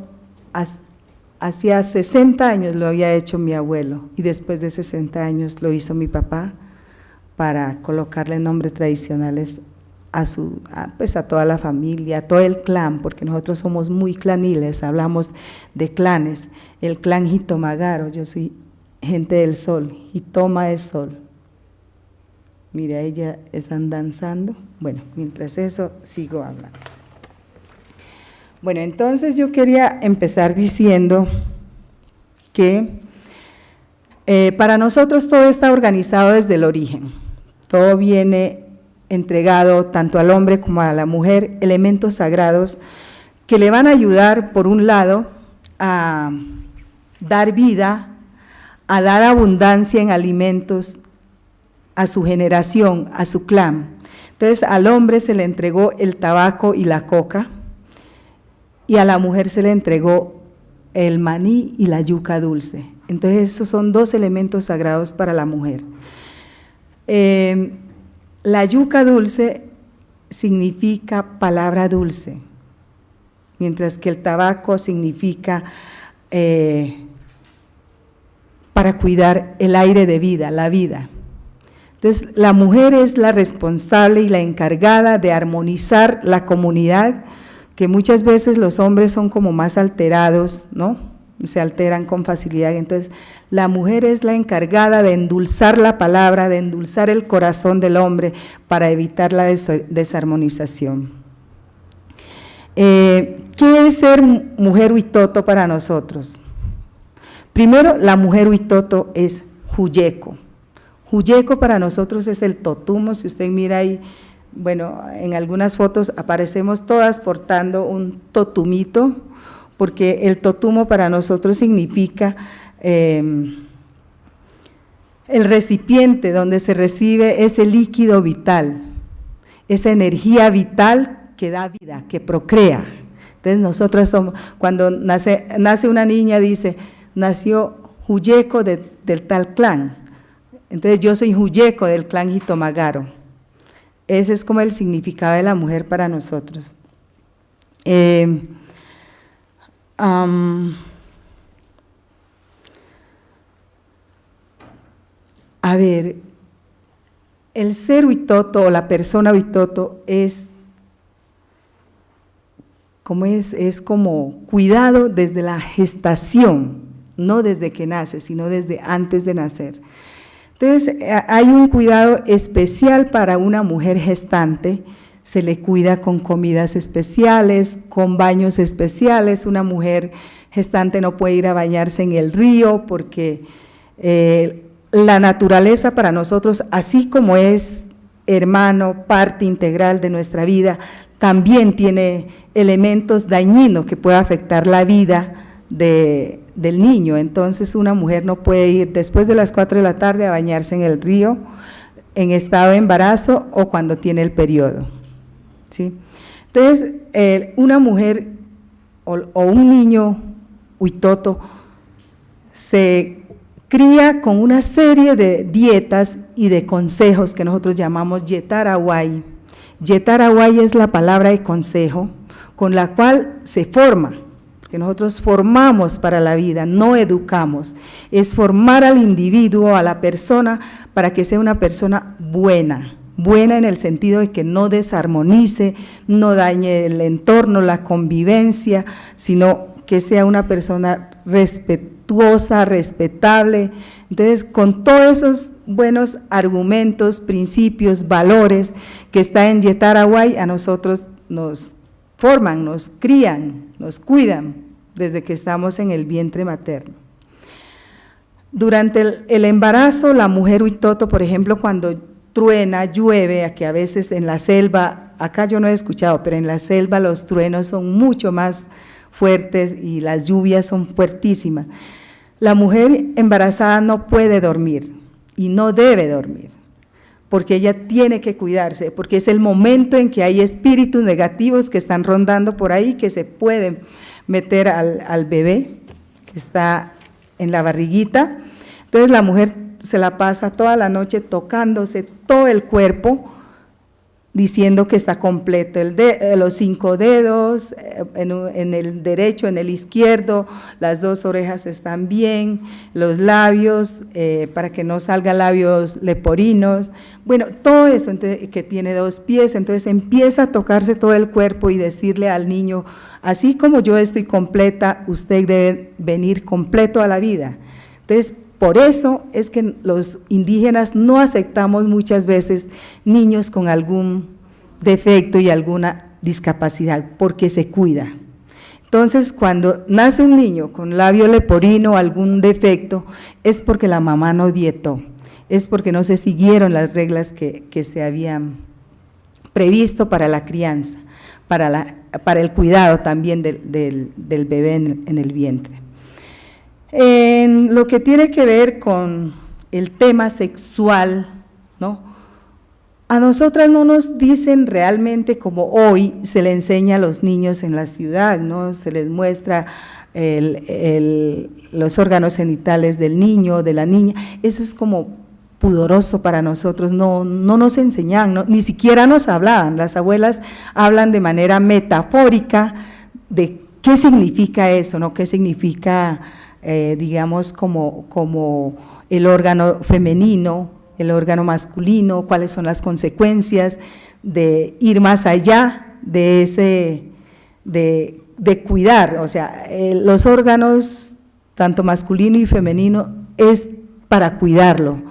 hacía 60 años, lo había hecho mi abuelo, y después de 60 años lo hizo mi papá para colocarle nombres tradicionales pues a toda la familia, a todo el clan, porque nosotros somos muy claniles, hablamos de clanes, el clan Jitomagaro, yo soy gente del sol, Jitoma es sol. Mira, ellas están danzando, bueno, mientras eso sigo hablando. Bueno, entonces yo quería empezar diciendo que para nosotros todo está organizado desde el origen, todo viene entregado tanto al hombre como a la mujer, elementos sagrados que le van a ayudar, por un lado, a dar vida, a dar abundancia en alimentos a su generación, a su clan. Entonces al hombre se le entregó el tabaco y la coca, y a la mujer se le entregó el maní y la yuca dulce. Entonces esos son dos elementos sagrados para la mujer. La yuca dulce significa palabra dulce, mientras que el tabaco significa para cuidar el aire de vida, la vida. Entonces la mujer es la responsable y la encargada de armonizar la comunidad, que muchas veces los hombres son como más alterados, ¿no? Se alteran con facilidad. Entonces, la mujer es la encargada de endulzar la palabra, de endulzar el corazón del hombre para evitar la desarmonización. ¿Qué es ser mujer huitoto para nosotros? Primero, la mujer huitoto es huyeco. Huyeco para nosotros es el totumo, si usted mira ahí. Bueno, en algunas fotos aparecemos todas portando un totumito, porque el totumo para nosotros significa el recipiente donde se recibe ese líquido vital, esa energía vital que da vida, que procrea. Entonces nosotras somos, cuando nace una niña, dice, nació Juyeco del tal clan. Entonces yo soy Juyeco del clan Jitomagaro. Ese es como el significado de la mujer para nosotros. A ver, el ser Huitoto o la persona Huitoto es como cuidado desde la gestación, no desde que nace, sino desde antes de nacer. Entonces, hay un cuidado especial para una mujer gestante, se le cuida con comidas especiales, con baños especiales. Una mujer gestante no puede ir a bañarse en el río porque la naturaleza para nosotros, así como es hermano, parte integral de nuestra vida, también tiene elementos dañinos que pueden afectar la vida del niño. Entonces una mujer no puede ir después de las 4 de la tarde a bañarse en el río en estado de embarazo o cuando tiene el periodo, ¿sí? Entonces una mujer o un niño Huitoto se cría con una serie de dietas y de consejos que nosotros llamamos Yetarawai. Yetarawai es la palabra de consejo con la cual se forma, porque nosotros formamos para la vida, no educamos, es formar al individuo, a la persona, para que sea una persona buena, buena en el sentido de que no desarmonice, no dañe el entorno, la convivencia, sino que sea una persona respetuosa, respetable. Entonces, con todos esos buenos argumentos, principios, valores que está en Yetarawai, a nosotros nos forman, nos crían, nos cuidan desde que estamos en el vientre materno. Durante el embarazo, la mujer Huitoto, por ejemplo, cuando truena, llueve, que a veces en la selva, acá yo no he escuchado, pero en la selva los truenos son mucho más fuertes y las lluvias son fuertísimas. La mujer embarazada no puede dormir y no debe dormir, porque ella tiene que cuidarse, porque es el momento en que hay espíritus negativos que están rondando por ahí, que se pueden meter al bebé que está en la barriguita. Entonces la mujer se la pasa toda la noche tocándose todo el cuerpo, diciendo que está completo, los 5 dedos, en el derecho, en el izquierdo, las 2 orejas están bien, los labios, para que no salgan labios leporinos, bueno, todo eso, entonces, que tiene 2 pies, entonces empieza a tocarse todo el cuerpo y decirle al niño, así como yo estoy completa, usted debe venir completo a la vida. Entonces, por eso es que los indígenas no aceptamos muchas veces niños con algún defecto y alguna discapacidad, porque se cuida. Entonces, cuando nace un niño con labio leporino o algún defecto, es porque la mamá no dietó, es porque no se siguieron las reglas que se habían previsto para la crianza, para el cuidado también del bebé en el vientre. En lo que tiene que ver con el tema sexual, ¿no? A nosotras no nos dicen realmente como hoy se le enseña a los niños en la ciudad, ¿no? Se les muestra los órganos genitales del niño, de la niña, eso es como pudoroso para nosotros, no nos enseñan, ¿no? Ni siquiera nos hablaban, las abuelas hablan de manera metafórica de qué significa eso, ¿no? ¿Qué significa digamos como el órgano femenino, el órgano masculino, cuáles son las consecuencias de ir más allá de de cuidar, o sea, los órganos tanto masculino y femenino es para cuidarlo,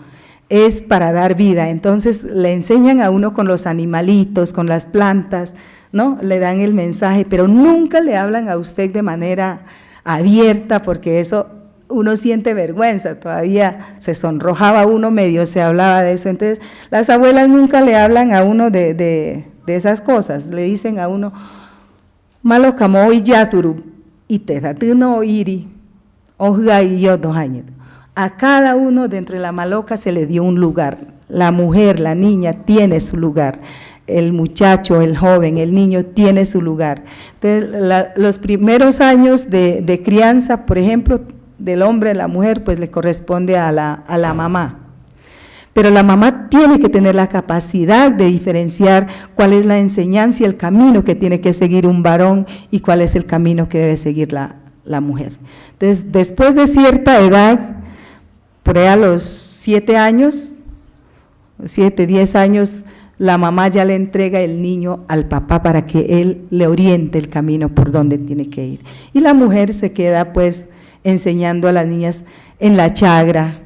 es para dar vida. Entonces le enseñan a uno con los animalitos, con las plantas, ¿no? Le dan el mensaje, pero nunca le hablan a usted de manera abierta, porque eso uno siente vergüenza, todavía se sonrojaba uno, medio se hablaba de eso. Entonces las abuelas nunca le hablan a uno de esas cosas, le dicen a uno, malo como hoy yaturu, y te no iri, oja y yo 2 años. A cada uno dentro de la maloca se le dio un lugar. La mujer, la niña tiene su lugar. El muchacho, el joven, el niño tiene su lugar. Entonces, los primeros años de crianza, por ejemplo, del hombre a la mujer, pues le corresponde a la mamá. Pero la mamá tiene que tener la capacidad de diferenciar cuál es la enseñanza y el camino que tiene que seguir un varón y cuál es el camino que debe seguir la mujer. Entonces, después de cierta edad, por ahí a los 7 años, 7, 10 años, la mamá ya le entrega el niño al papá para que él le oriente el camino por donde tiene que ir. Y la mujer se queda pues enseñando a las niñas en la chagra,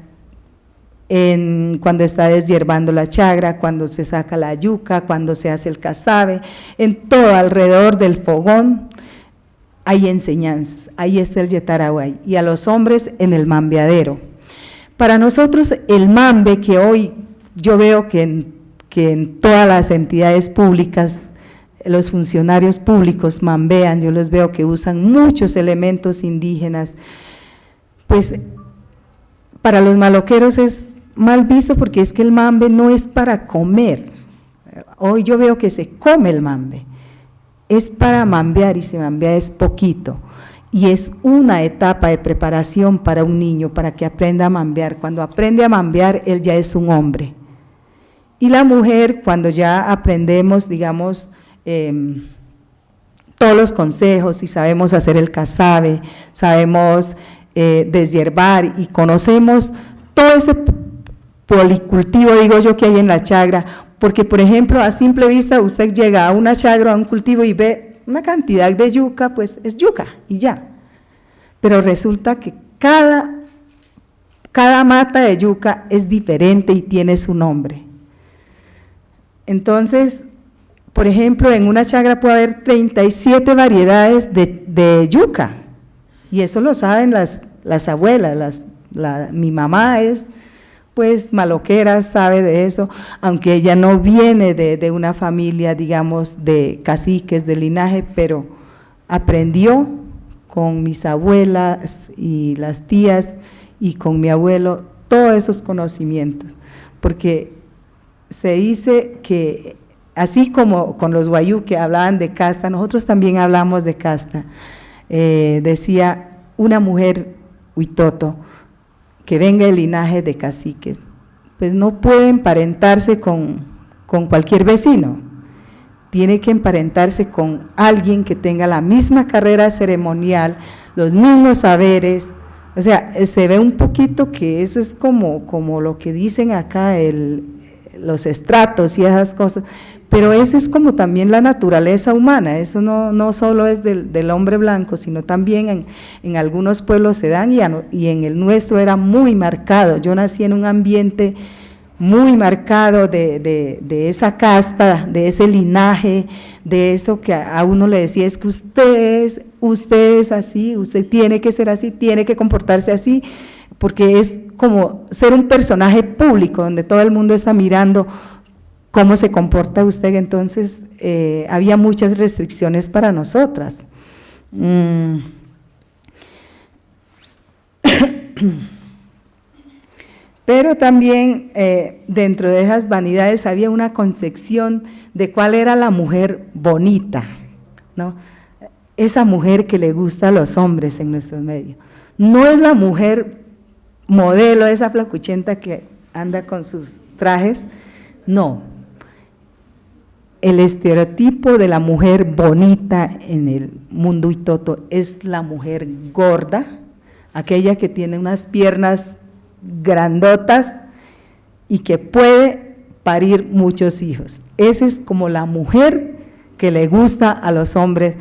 cuando está deshiervando la chagra, cuando se saca la yuca, cuando se hace el casabe, en todo alrededor del fogón hay enseñanzas, ahí está el yetaraguay, y a los hombres en el mambeadero. Para nosotros el mambe, que hoy yo veo que en todas las entidades públicas, los funcionarios públicos mambean, yo les veo que usan muchos elementos indígenas, pues para los maloqueros es mal visto porque es que el mambe no es para comer. Hoy yo veo que se come el mambe, es para mambear y se mambea es poquito. Y es una etapa de preparación para un niño, para que aprenda a mambear. Cuando aprende a mambear, él ya es un hombre. Y la mujer, cuando ya aprendemos, digamos, todos los consejos y sabemos hacer el casabe, sabemos deshiervar y conocemos todo ese policultivo, digo yo, que hay en la chagra, porque por ejemplo a simple vista usted llega a una chagra, a un cultivo y ve una cantidad de yuca, pues es yuca y ya, pero resulta que cada mata de yuca es diferente y tiene su nombre. Entonces, por ejemplo, en una chagra puede haber 37 variedades de yuca, y eso lo saben las abuelas, mi mamá es pues maloquera, sabe de eso, aunque ella no viene de una familia, digamos, de caciques, de linaje, pero aprendió con mis abuelas y las tías y con mi abuelo todos esos conocimientos, porque se dice que así como con los guayú que hablaban de casta, nosotros también hablamos de casta. Decía una mujer huitoto que venga del linaje de caciques, pues no puede emparentarse con cualquier vecino, tiene que emparentarse con alguien que tenga la misma carrera ceremonial, los mismos saberes. O sea, se ve un poquito que eso es como lo que dicen acá, los estratos y esas cosas, pero esa es como también la naturaleza humana, eso no solo es del hombre blanco, sino también en algunos pueblos se dan y en el nuestro era muy marcado. Yo nací en un ambiente muy marcado de esa casta, de ese linaje, de eso que a uno le decía, es que usted es así, usted tiene que ser así, tiene que comportarse así, porque es como ser un personaje público, donde todo el mundo está mirando cómo se comporta usted. Entonces, había muchas restricciones para nosotras. Pero también dentro de esas vanidades había una concepción de cuál era la mujer bonita, ¿no? Esa mujer que le gusta a los hombres en nuestro medio. No es la mujer modelo, esa flacuchenta que anda con sus trajes, no. El estereotipo de la mujer bonita en el mundo huitoto es la mujer gorda, aquella que tiene unas piernas grandotas y que puede parir muchos hijos. Esa es como la mujer que le gusta a los hombres.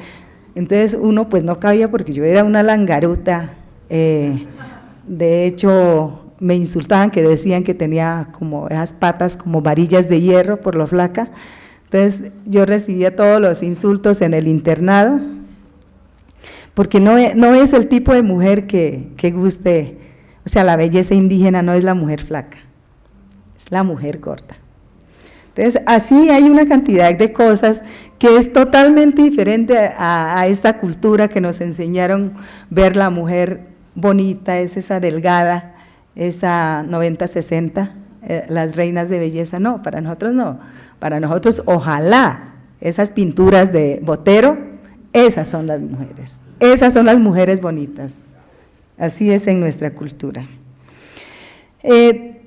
Entonces uno pues no cabía porque yo era una langaruta, de hecho me insultaban que decían que tenía como esas patas como varillas de hierro por lo flaca. Entonces yo recibía todos los insultos en el internado, porque no es el tipo de mujer que guste, o sea, la belleza indígena no es la mujer flaca, es la mujer gorda. Entonces, así hay una cantidad de cosas que es totalmente diferente a esta cultura que nos enseñaron ver la mujer bonita, es esa delgada, esa 90-60, las reinas de belleza, no, para nosotros no, para nosotros ojalá esas pinturas de Botero, esas son las mujeres bonitas, así es en nuestra cultura. Hay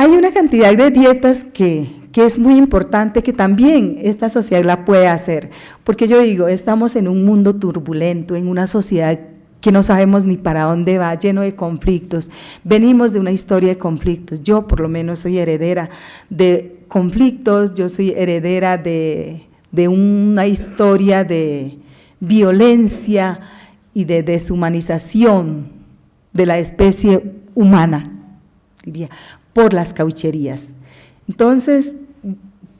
una cantidad de dietas que es muy importante que también esta sociedad la puede hacer, porque yo digo, estamos en un mundo turbulento, en una sociedad que no sabemos ni para dónde va, lleno de conflictos, venimos de una historia de conflictos, yo por lo menos soy heredera de conflictos, yo soy heredera de una historia de violencia y de deshumanización de la especie humana, diría, por las caucherías. Entonces,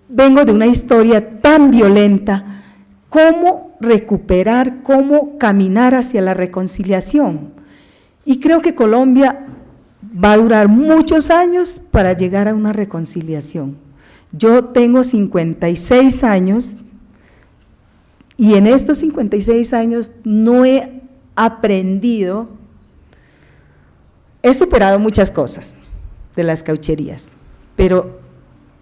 vengo de una historia tan violenta, ¿cómo recuperar, cómo caminar hacia la reconciliación? Y creo que Colombia va a durar muchos años para llegar a una reconciliación. Yo tengo 56 años y en estos 56 años no he aprendido, he superado muchas cosas de las caucherías, pero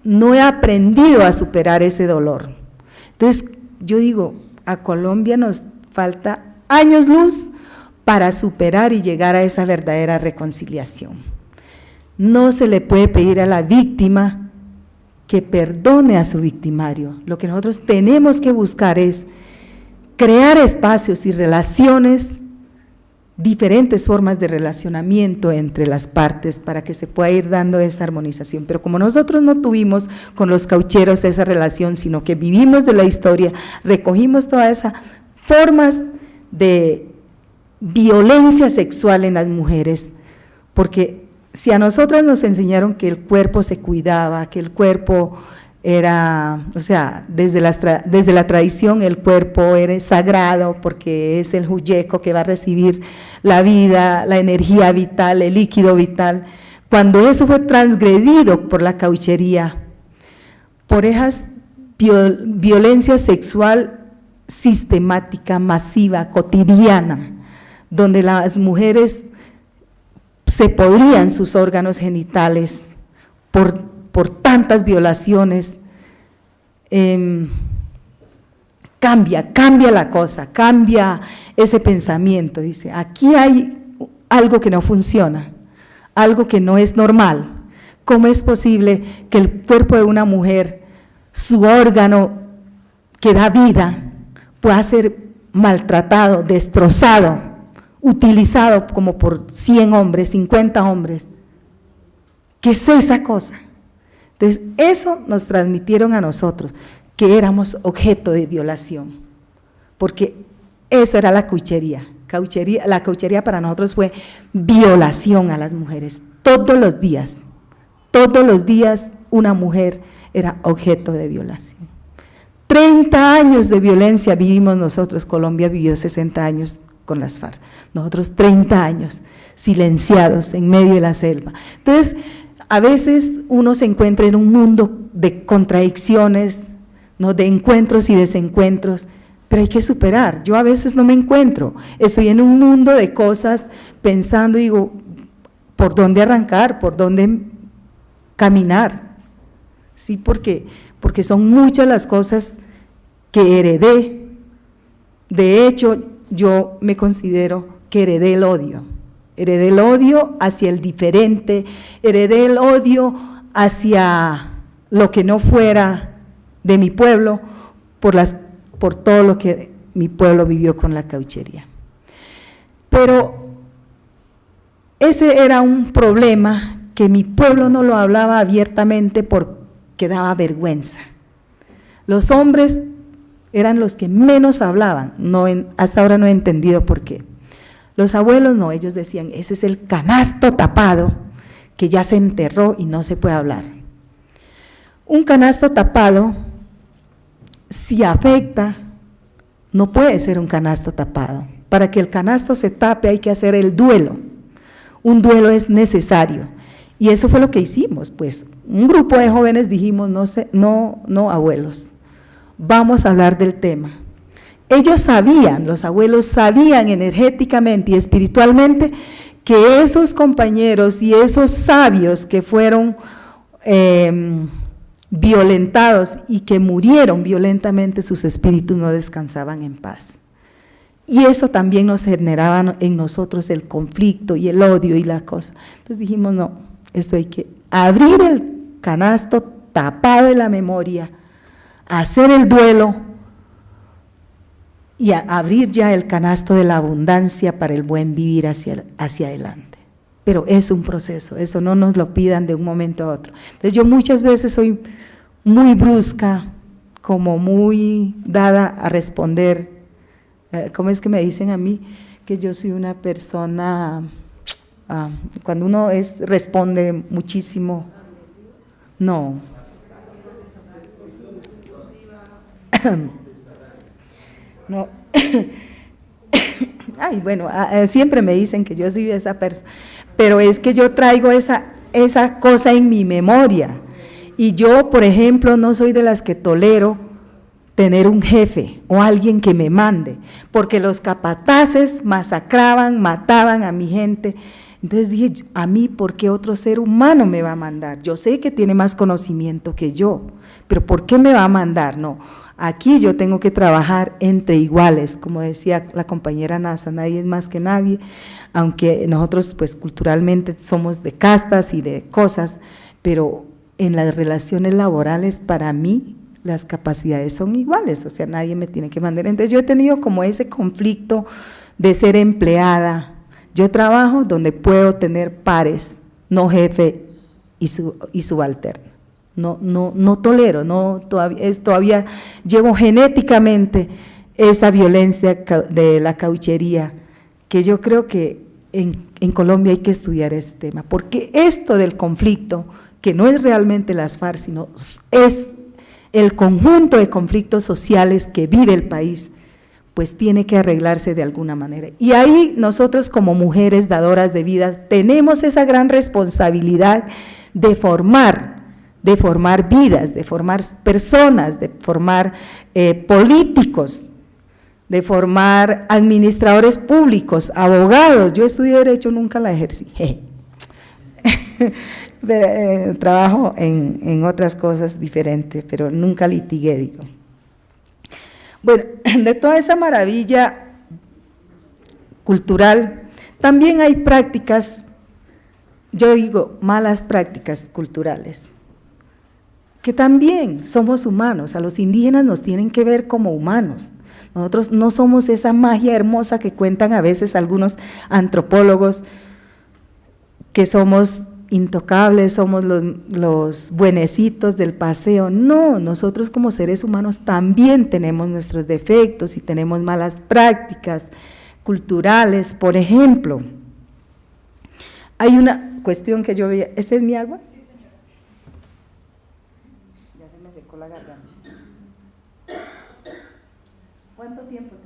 no he aprendido a superar ese dolor. Entonces, yo digo, a Colombia nos falta años luz para superar y llegar a esa verdadera reconciliación. No se le puede pedir a la víctima que perdone a su victimario. Lo que nosotros tenemos que buscar es crear espacios y relaciones, diferentes formas de relacionamiento entre las partes para que se pueda ir dando esa armonización. Pero como nosotros no tuvimos con los caucheros esa relación, sino que vivimos de la historia, recogimos todas esas formas de violencia sexual en las mujeres, porque si a nosotras nos enseñaron que el cuerpo se cuidaba, que el cuerpo era, o sea, desde la tradición el cuerpo era sagrado porque es el huyeco que va a recibir la vida, la energía vital, el líquido vital. Cuando eso fue transgredido por la cauchería, por esas violencia sexual sistemática, masiva, cotidiana, donde las mujeres se podrían sus órganos genitales por tantas violaciones, cambia la cosa, cambia ese pensamiento, dice, aquí hay algo que no funciona, algo que no es normal. ¿Cómo es posible que el cuerpo de una mujer, su órgano que da vida, pueda ser maltratado, destrozado, utilizado como por 100 hombres, 50 hombres? ¿Qué es esa cosa? Entonces, eso nos transmitieron a nosotros, que éramos objeto de violación, porque eso era la cauchería. La cauchería para nosotros fue violación a las mujeres, todos los días una mujer era objeto de violación. 30 años de violencia vivimos nosotros, Colombia vivió 60 años con las FARC, nosotros 30 años silenciados en medio de la selva. Entonces, a veces uno se encuentra en un mundo de contradicciones, ¿no?, de encuentros y desencuentros, pero hay que superar. Yo a veces no me encuentro, estoy en un mundo de cosas pensando, digo, ¿por dónde arrancar? ¿Por dónde caminar? Sí, porque son muchas las cosas que heredé. De hecho, yo me considero que heredé el odio hacia el diferente, heredé el odio hacia lo que no fuera de mi pueblo, por todo lo que mi pueblo vivió con la cauchería. Pero ese era un problema que mi pueblo no lo hablaba abiertamente porque daba vergüenza. Los hombres eran los que menos hablaban, hasta ahora no he entendido por qué. Los abuelos no, ellos decían, ese es el canasto tapado que ya se enterró y no se puede hablar. Un canasto tapado, si afecta, no puede ser un canasto tapado. Para que el canasto se tape hay que hacer el duelo. Un duelo es necesario. Y eso fue lo que hicimos, pues un grupo de jóvenes dijimos, no abuelos, vamos a hablar del tema. Ellos sabían, los abuelos sabían energéticamente y espiritualmente que esos compañeros y esos sabios que fueron violentados y que murieron violentamente, sus espíritus no descansaban en paz. Y eso también nos generaba en nosotros el conflicto y el odio y la cosa. Entonces dijimos, no, esto hay que abrir el canasto tapado de la memoria, hacer el duelo y abrir ya el canasto de la abundancia para el buen vivir hacia adelante. Pero es un proceso, eso no nos lo pidan de un momento a otro. Entonces yo muchas veces soy muy brusca, como muy dada a responder, ¿cómo es que me dicen a mí? Que yo soy una persona, cuando uno responde muchísimo, no. No. Ay, bueno, siempre me dicen que yo soy esa persona, pero es que yo traigo esa cosa en mi memoria, y yo, por ejemplo, no soy de las que tolero tener un jefe o alguien que me mande, porque los capataces masacraban, mataban a mi gente. Entonces dije, a mí, ¿por qué otro ser humano me va a mandar? Yo sé que tiene más conocimiento que yo, pero ¿por qué me va a mandar? No, aquí yo tengo que trabajar entre iguales, como decía la compañera Nasa, nadie es más que nadie, aunque nosotros pues culturalmente somos de castas y de cosas, pero en las relaciones laborales para mí las capacidades son iguales, o sea, nadie me tiene que mandar. Entonces yo he tenido como ese conflicto de ser empleada. Yo trabajo donde puedo tener pares, no jefe y subalterno. No tolero, todavía llevo genéticamente esa violencia de la cauchería, que yo creo que en Colombia hay que estudiar ese tema, porque esto del conflicto, que no es realmente las FARC, sino es el conjunto de conflictos sociales que vive el país, pues tiene que arreglarse de alguna manera. Y ahí nosotros como mujeres dadoras de vida tenemos esa gran responsabilidad de formar vidas, de formar personas, de formar políticos, de formar administradores públicos, abogados. Yo estudié Derecho, nunca la ejercí. Trabajo en otras cosas diferentes, pero nunca litigué, digo. Bueno, de toda esa maravilla cultural, también hay prácticas, yo digo, malas prácticas culturales, que también somos humanos, a los indígenas nos tienen que ver como humanos. Nosotros no somos esa magia hermosa que cuentan a veces algunos antropólogos, que somos intocables, somos los buenecitos del paseo. No, nosotros como seres humanos también tenemos nuestros defectos y tenemos malas prácticas culturales. Por ejemplo, hay una cuestión que yo veía, ¿esta es mi agua? Sí, señora. Ya se me secó la garganta. ¿Cuánto tiempo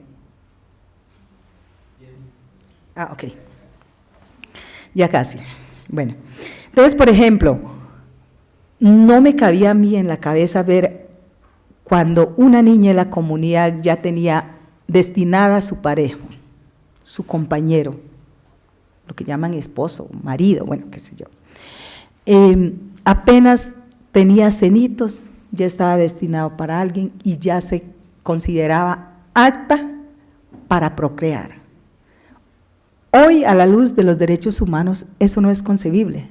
tengo? Ok, ya casi. Bueno, entonces, por ejemplo, no me cabía a mí en la cabeza ver cuando una niña de la comunidad ya tenía destinada a su pareja, su compañero, lo que llaman esposo, marido, bueno, qué sé yo. Apenas tenía cenitos, ya estaba destinado para alguien y ya se consideraba apta para procrear. Hoy, a la luz de los derechos humanos, eso no es concebible,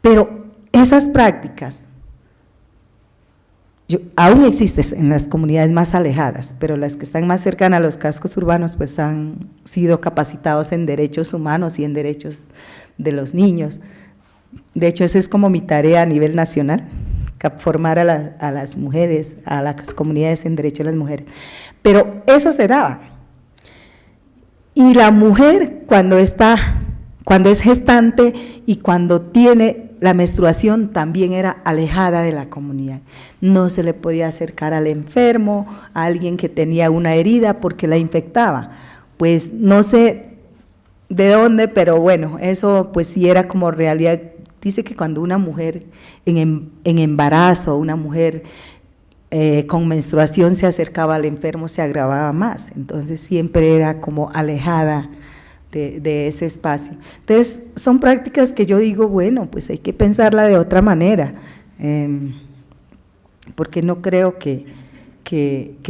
pero esas prácticas aún existen en las comunidades más alejadas, pero las que están más cercanas a los cascos urbanos pues han sido capacitados en derechos humanos y en derechos de los niños. De hecho, esa es como mi tarea a nivel nacional, formar a las mujeres, a las comunidades en derecho de las mujeres, pero eso se daba. Y la mujer cuando es gestante y cuando tiene la menstruación también era alejada de la comunidad. No se le podía acercar al enfermo, a alguien que tenía una herida porque la infectaba. Pues no sé de dónde, pero bueno, eso pues sí era como realidad. Dice que cuando una mujer en embarazo, una mujer con menstruación se acercaba al enfermo, se agravaba más, entonces siempre era como alejada de ese espacio. Entonces, son prácticas que yo digo, bueno, pues hay que pensarla de otra manera, porque no creo que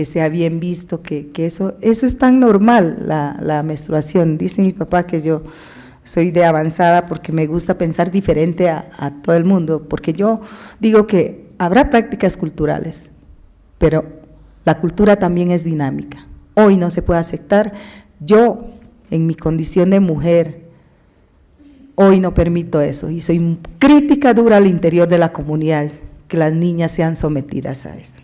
sea bien visto, que eso es tan normal, la menstruación. Dice mi papá que yo soy de avanzada porque me gusta pensar diferente a todo el mundo, porque yo digo que habrá prácticas culturales, pero la cultura también es dinámica. Hoy no se puede aceptar, yo en mi condición de mujer, hoy no permito eso y soy crítica dura al interior de la comunidad, que las niñas sean sometidas a eso.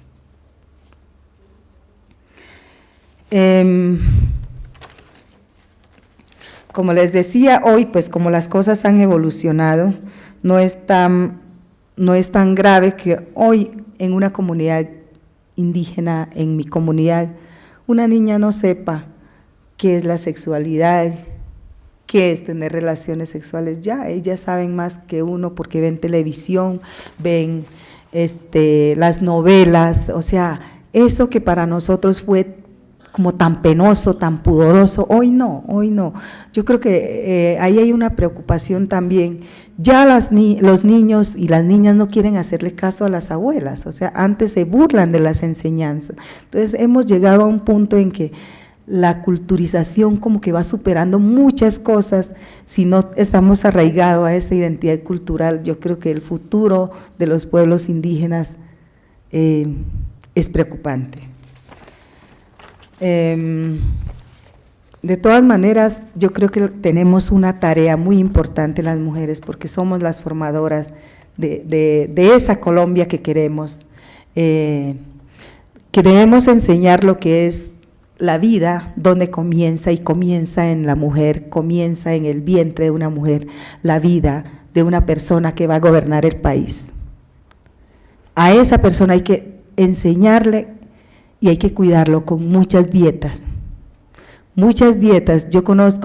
Como les decía, hoy pues como las cosas han evolucionado, no es tan grave que hoy en una comunidad indígena, en mi comunidad, una niña no sepa qué es la sexualidad, qué es tener relaciones sexuales. Ya ellas saben más que uno porque ven televisión, ven las novelas, o sea, eso que para nosotros fue como tan penoso, tan pudoroso, hoy no. Yo creo que ahí hay una preocupación también. Ya los niños y las niñas no quieren hacerle caso a las abuelas, o sea, antes se burlan de las enseñanzas. Entonces hemos llegado a un punto en que la culturización como que va superando muchas cosas. Si no estamos arraigados a esta identidad cultural, yo creo que el futuro de los pueblos indígenas es preocupante. De todas maneras, yo creo que tenemos una tarea muy importante las mujeres, porque somos las formadoras de esa Colombia que queremos, que debemos enseñar lo que es la vida, donde comienza, y comienza en la mujer, comienza en el vientre de una mujer, la vida de una persona que va a gobernar el país. A esa persona hay que enseñarle y hay que cuidarlo con muchas dietas. Muchas dietas. Yo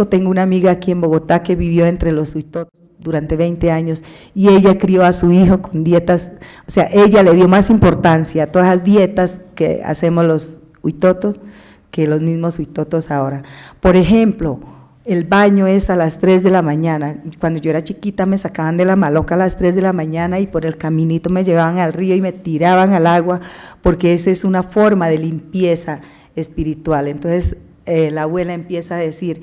tengo una amiga aquí en Bogotá que vivió entre los huitotos durante 20 años y ella crió a su hijo con dietas, o sea, ella le dio más importancia a todas las dietas que hacemos los huitotos que los mismos huitotos ahora. Por ejemplo, el baño es a las 3 de la mañana. Cuando yo era chiquita me sacaban de la maloca a las 3 de la mañana y por el caminito me llevaban al río y me tiraban al agua, porque esa es una forma de limpieza espiritual. Entonces la abuela empieza a decir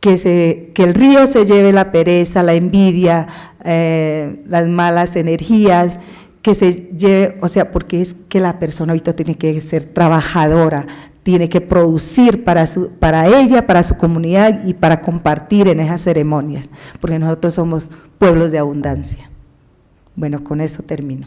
que el río se lleve la pereza, la envidia, las malas energías, que se lleve, o sea, porque es que la persona ahorita tiene que ser trabajadora, tiene que producir para ella, para su comunidad y para compartir en esas ceremonias, porque nosotros somos pueblos de abundancia. Bueno, con eso termino.